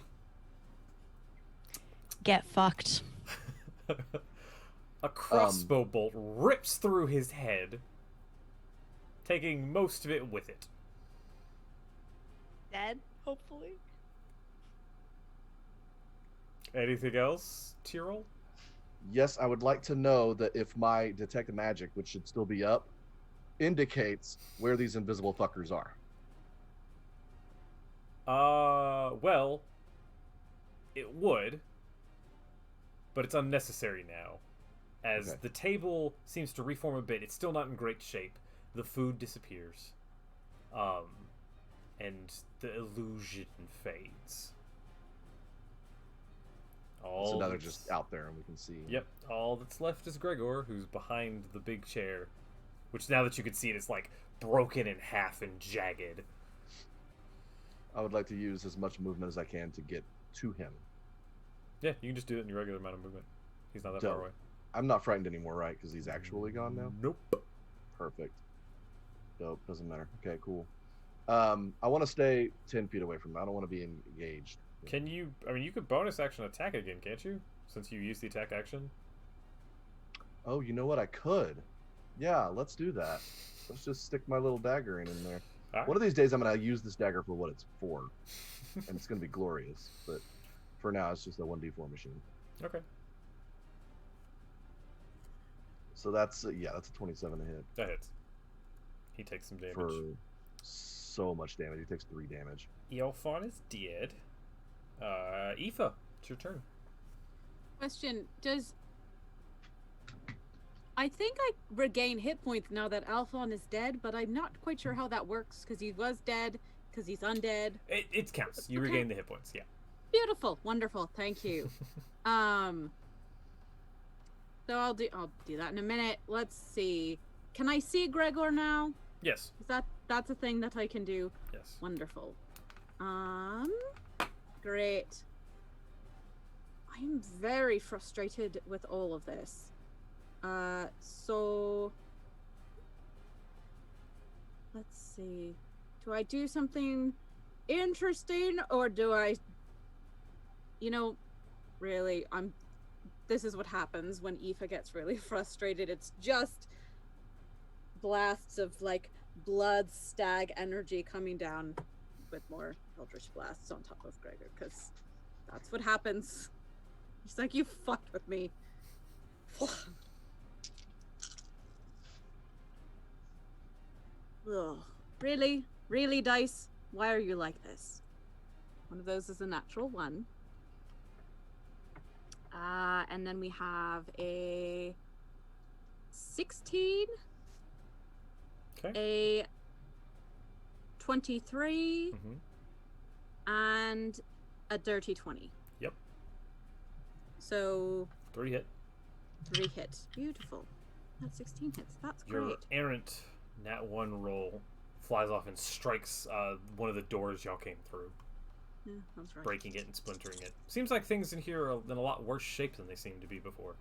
Get fucked. a crossbow bolt rips through his head, taking most of it with it. Dead, hopefully. Anything else, Tyrol? Yes, I would like to know that if my detect magic, which should still be up, indicates where these invisible fuckers are. Well, it would, but it's unnecessary now, as Okay. the table seems to reform a bit. It's still not in great shape. The food disappears, and the illusion fades. So now they're that's- just out there and we can see. Yep, all that's left is Gregor, who's behind the big chair, which now that you can see it, it's like broken in half and jagged. I would like to use as much movement as I can to get to him. Yeah, you can just do it in your regular amount of movement. He's not that Dope. far away. I'm not frightened anymore, right? Because he's actually gone now? Nope. Perfect. Dope. Doesn't matter. Okay, cool. I want to stay 10 feet away from him. I don't want to be engaged. Can you? I mean, you could bonus action attack again, can't you? Since you used the attack action. Oh, you know what? I could. Yeah, let's do that. Let's just stick my little dagger in there. Alright. One of these days, I'm going to use this dagger for what it's for. And it's going to be glorious. But for now, it's just a 1d4 machine. Okay, So that's, yeah, that's a 27 to hit. that hits. He takes some damage. For so much damage. He takes 3 damage. Eolfon is dead. Aoife, it's your turn. Question: Does I think I regain hit points now that Alphon is dead, but I'm not quite sure how that works because he was dead, because he's undead. It counts. You Okay. regain the hit points. Yeah. Beautiful, wonderful, thank you. So I'll do that in a minute. Let's see. Can I see Gregor now? Yes. Is that's a thing that I can do? Yes. Wonderful. Great. I'm very frustrated with all of this. So let's see. Do I do something interesting or do I, really, this is what happens when Aoife gets really frustrated. It's just blasts of like blood stag energy coming down with more eldritch blasts on top of Gregor, because that's what happens. He's like, you fucked with me. Ugh. Really? Really, Dice? Why are you like this? One of those is a natural 1. And then we have a 16, Okay. a 23, and a dirty 20. Yep. So 3 hit. 3 hits. Beautiful. That's 16 hits. That's Your great. errant nat 1 roll flies off and strikes one of the doors y'all came through, Yeah, that's right. breaking it and splintering it. Seems like things in here are in a lot worse shape than they seemed to be before.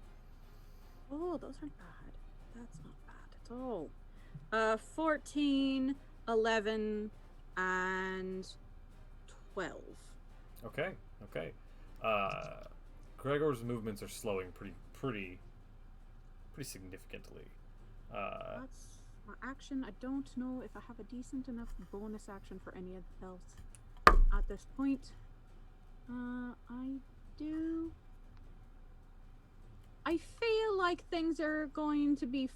Oh, those aren't bad. That's not bad at all. 14, 11, and 12. Okay. Gregor's movements are slowing pretty significantly. That's my action. I don't know if I have a decent enough bonus action for any else at this point. I do. I feel like things are going to be.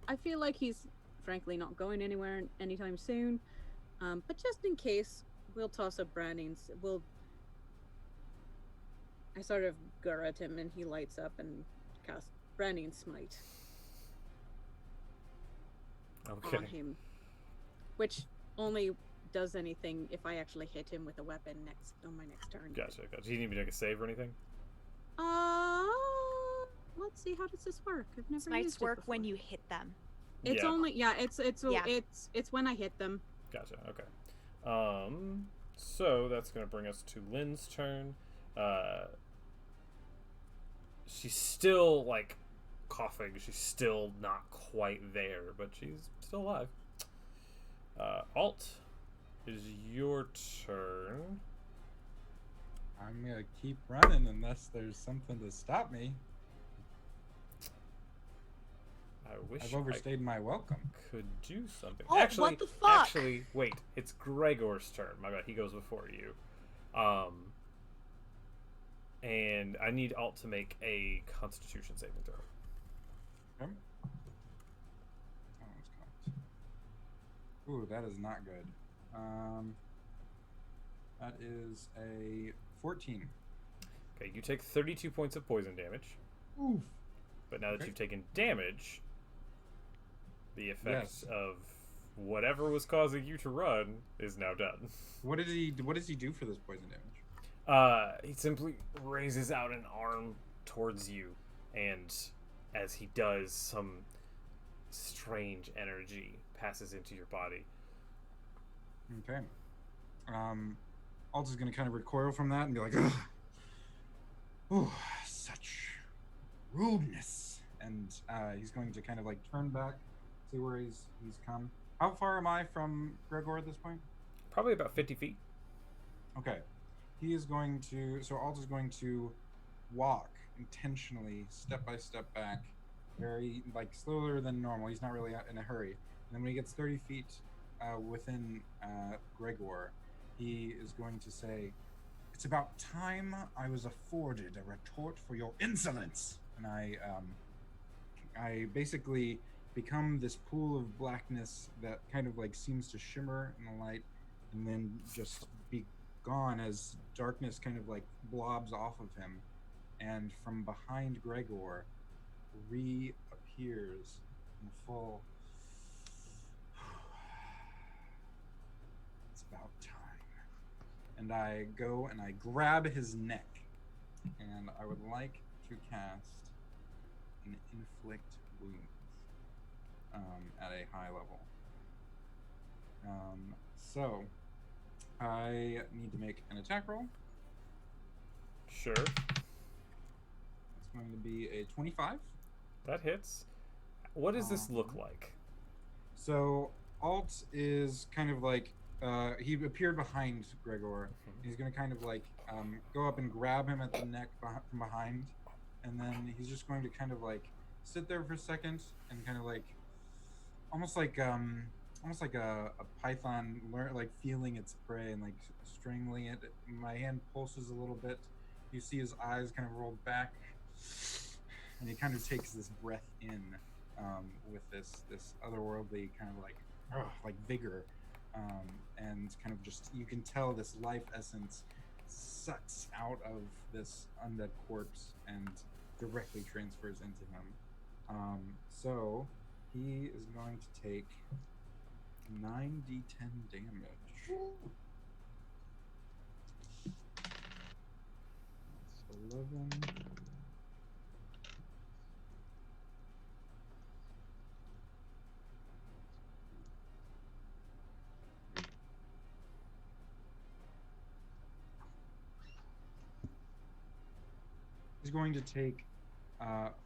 I feel like he's frankly not going anywhere anytime soon. But just in case, we'll toss up Branding's. I sort of glare at him and he lights up and casts Branding's Smite Okay. on him. Which only does anything if I actually hit him with a weapon on my next turn. Gotcha. Do you need me to make a save or anything? Let's see, how does this work? I've never Smites used work it when before. you hit them. It's Yeah. only it's Yeah. it's when I hit them. Gotcha. Okay. So that's gonna bring us to Lynn's turn. She's still like coughing. She's still not quite there, but she's still alive. Alt, it is your turn. I'm gonna keep running unless there's something to stop me. I wish I've overstayed my welcome. I could do something. Oh, actually, what the fuck? Actually, wait. It's Gregor's turn. My bad. He goes before you. And I need Alt to make a Constitution saving throw. Okay. Oh, it's cocked. Ooh, that is not good. That is a 14. Okay, you take 32 points of poison damage. Oof. But now that Okay. you've taken damage, the effect Yes. of whatever was causing you to run is now done. What does he do for this poison damage? He simply raises out an arm towards you, and as he does, some strange energy passes into your body. Okay. Alt is gonna kind of recoil from that and be like, ugh. Ooh, such rudeness. And he's going to kind of like turn back, see where he's come. How far am I from Gregor at this point? Probably about 50 feet. Okay. He is going to, so Alt is going to walk intentionally, step by step back, very like slower than normal. He's not really in a hurry. And then when he gets 30 feet within Gregor, he is going to say, "It's about time I was afforded a retort for your insolence." And I basically become this pool of blackness that kind of like seems to shimmer in the light and then just be gone as darkness kind of like blobs off of him, and from behind Gregor reappears in full. It's about time. And I go and I grab his neck, and I would like to cast an inflict wounds at a high level. So I need to make an attack roll. Sure. It's going to be a 25. That hits. What does this look like? So Alt is kind of like he appeared behind Gregor. He's going to kind of like go up and grab him at the neck from behind, and then he's just going to kind of like sit there for a second and kind of like almost like a python like feeling its prey and like strangling it. My hand pulses a little bit. You see his eyes kind of roll back, and he kind of takes this breath in with this otherworldly kind of like vigor, and kind of just, you can tell this life essence sucks out of this undead corpse and directly transfers into him. So he is going to take 9d10 damage. That's 11. He's going to take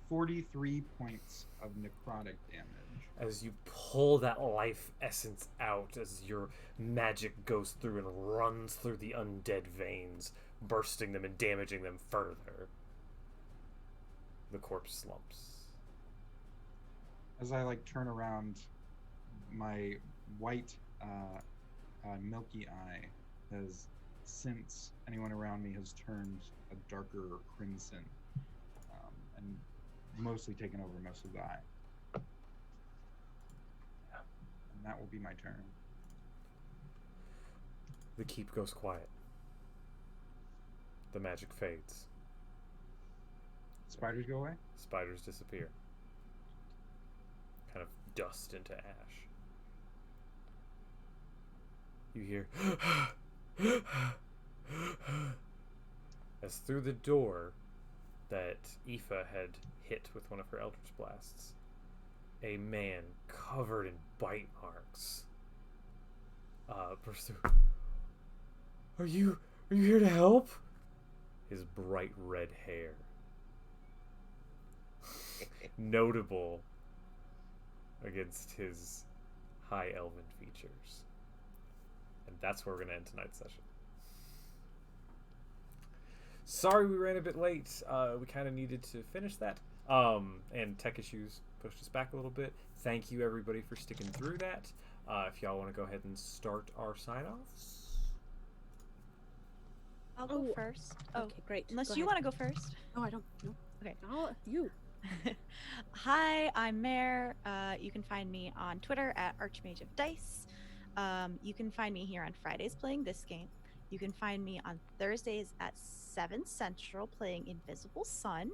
43 points of necrotic damage. As you pull that life essence out, as your magic goes through and runs through the undead veins, bursting them and damaging them further. The corpse slumps. As I like turn around, my white, milky eye has, since anyone around me has turned a darker crimson, and mostly taken over most of the eye. And that will be my turn. The keep goes quiet. The magic fades. Spiders go away? Spiders disappear. Kind of dust into ash. You hear as through the door that Aoife had hit with one of her Eldritch Blasts, a man covered in bite marks bursts through. Are you here to help? His bright red hair, notable against his high elven features. And that's where we're going to end tonight's session. Sorry we ran a bit late. We kind of needed to finish that. And tech issues pushed us back a little bit. Thank you, everybody, for sticking through that. If y'all want to go ahead and start our sign-offs. I'll go first. Oh, Okay, great. unless Go you ahead. want to go first. No, I don't. No. Okay. You. Hi, I'm Mare. You can find me on Twitter at Archmage of Dice. You can find me here on Fridays playing this game. You can find me on Thursdays at 7 Central playing Invisible Sun.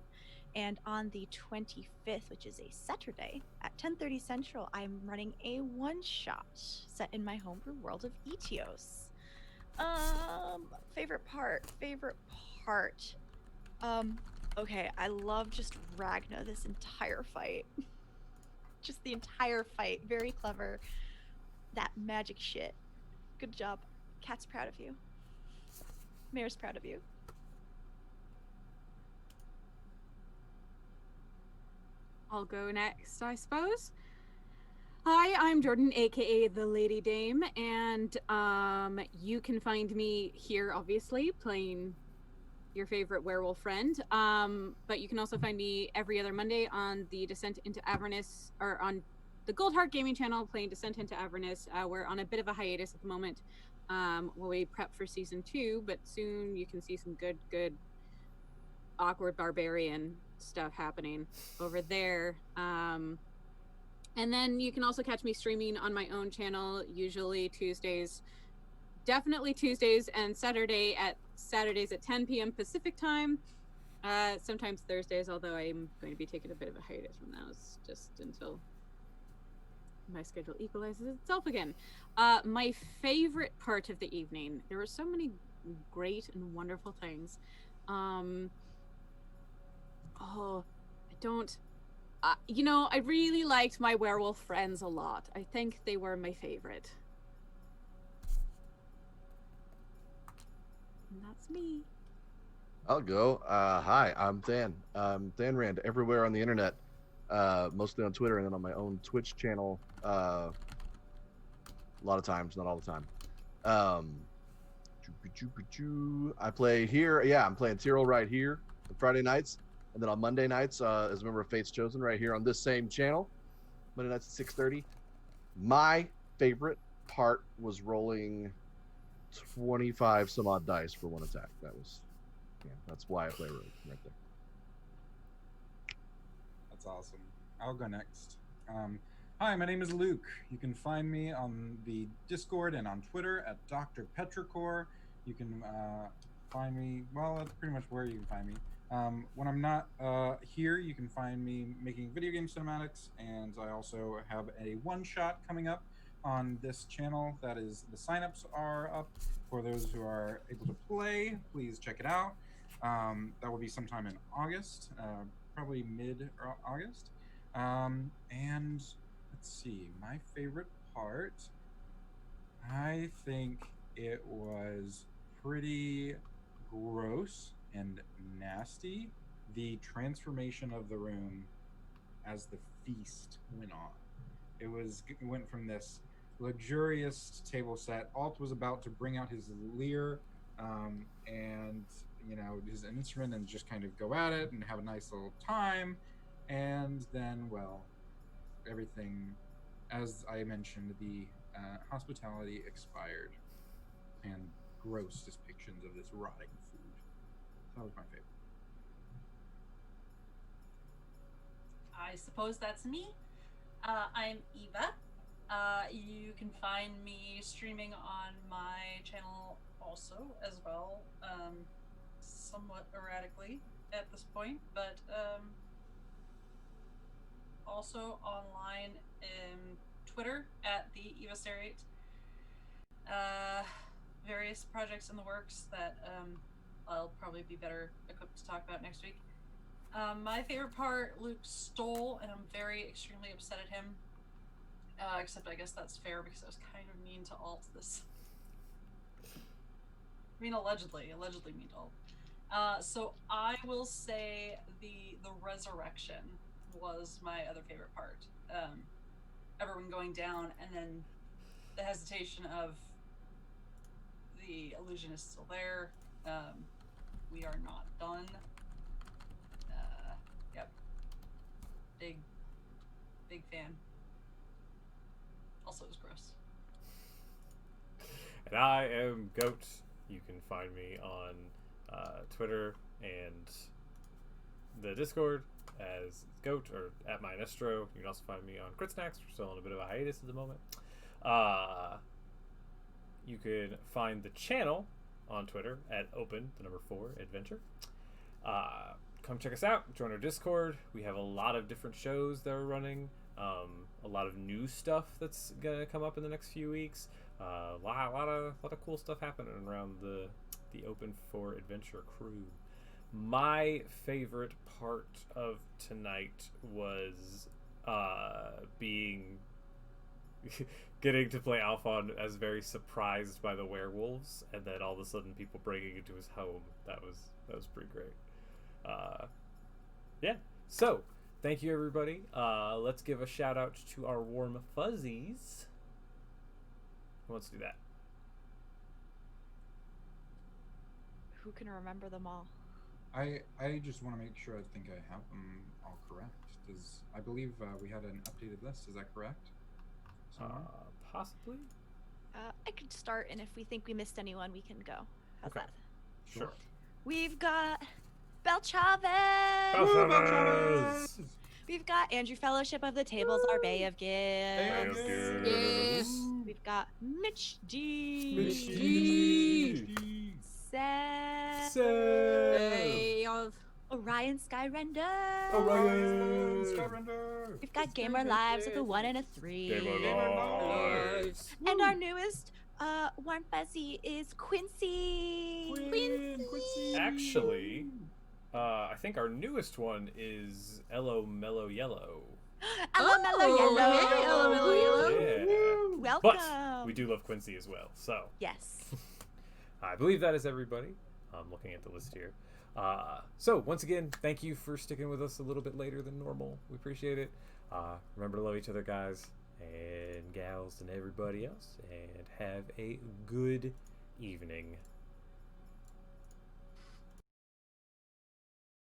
And on the 25th, which is a Saturday, at 10:30 Central, I'm running a one-shot set in my homebrew world of Etios. Favorite part. Okay, I love just Ragna this entire fight. Just the entire fight. Very clever. That magic shit. Good job. Cat's proud of you. Mayor's proud of you. I'll go next, I suppose. Hi, I'm Jordan, aka the Lady Dame, and you can find me here, obviously, playing your favorite werewolf friend. But you can also find me every other Monday on the Descent into Avernus, or on the Goldheart Gaming channel, playing Descent into Avernus. We're on a bit of a hiatus at the moment while we prep for season 2, but soon you can see some good awkward barbarian stuff happening over there. And then you can also catch me streaming on my own channel, usually definitely Tuesdays and Saturdays at 10 p.m. Pacific time. Sometimes Thursdays, although I'm going to be taking a bit of a hiatus from those just until my schedule equalizes itself again. My favorite part of the evening, there were so many great and wonderful things. I really liked my werewolf friends a lot. I think they were my favorite. And that's me. I'll go. Hi, I'm Than. Than Rand everywhere on the internet, mostly on Twitter and then on my own Twitch channel. A lot of times, not all the time. I play here. Yeah, I'm playing Tyrell right here on Friday nights. And then on Monday nights, as a member of Fate's Chosen, right here on this same channel, Monday nights at 6:30. My favorite part was rolling 25 some odd dice for one attack. That's why I play Rogue right there. That's awesome. I'll go next. Hi, my name is Luke. You can find me on the Discord and on Twitter at Dr. Petrichor. You can find me, well, that's pretty much where you can find me. When I'm not here, you can find me making video game cinematics, and I also have a one-shot coming up on this channel. That is, the signups are up for those who are able to play. Please check it out. That will be sometime in August, probably mid-August. And let's see, my favorite part, I think it was pretty gross and nasty, the transformation of the room as the feast went on. It went from this luxurious table set. Alt was about to bring out his leer, and his instrument and just kind of go at it and have a nice little time. And then, well, everything, as I mentioned, the hospitality expired, and gross depictions of this rotting food. That was my favorite. I suppose that's me. I'm Eva. You can find me streaming on my channel also as well, somewhat erratically at this point, but also online in Twitter at the Eva Sterate. Various projects in the works that I'll probably be better equipped to talk about next week. My favorite part, Luke stole, and I'm extremely upset at him. Except I guess that's fair because I was kind of mean to Alt this. I mean, allegedly mean to Alt. So I will say the resurrection was my other favorite part. Everyone going down, and then the hesitation of the illusion is still there. We are not done. Yep. Big fan. Also, it was gross. And I am Goat. You can find me on Twitter and the Discord as Goat or at Mynestro. You can also find me on Crit Snacks. We're still on a bit of a hiatus at the moment. You can find the channel on Twitter at open4adventure. Come check us out. Join our Discord. We have a lot of different shows that are running. A lot of new stuff that's gonna come up in the next few weeks. A lot of cool stuff happening around the Open for Adventure crew. My favorite part of tonight was getting to play Alphon as very surprised by the werewolves, and then all of a sudden people breaking into his home. That was pretty great. Yeah. So thank you, everybody. Let's give a shout out to our warm fuzzies. Who wants to do that? Who can remember them all? I just want to make sure I think I have them all correct. I believe we had an updated list. Is that correct? Possibly. I could start, and if we think we missed anyone, we can go. How's Okay. that? Sure. We've got Belchavez. Belchavez! We've got Andrew Fellowship of the Tables, our Bay of Gibbs. We've got Mitch D. Seth. Day of Orion Skyrender. Skyrender. We've got Gamer Lives with a 1 and a 3. Lives. And our newest warm fuzzy is Quincy. Actually, I think our newest one is Ello Mellow Yellow. Hello, Mellow Yellow. hey, Hello, Mellow Yellow. Yeah. Welcome. But we do love Quincy as well. So Yes. I believe that is everybody. I'm looking at the list here. So once again, thank you for sticking with us a little bit later than normal. We appreciate it. Remember to love each other, guys and gals, and everybody else. And have a good evening.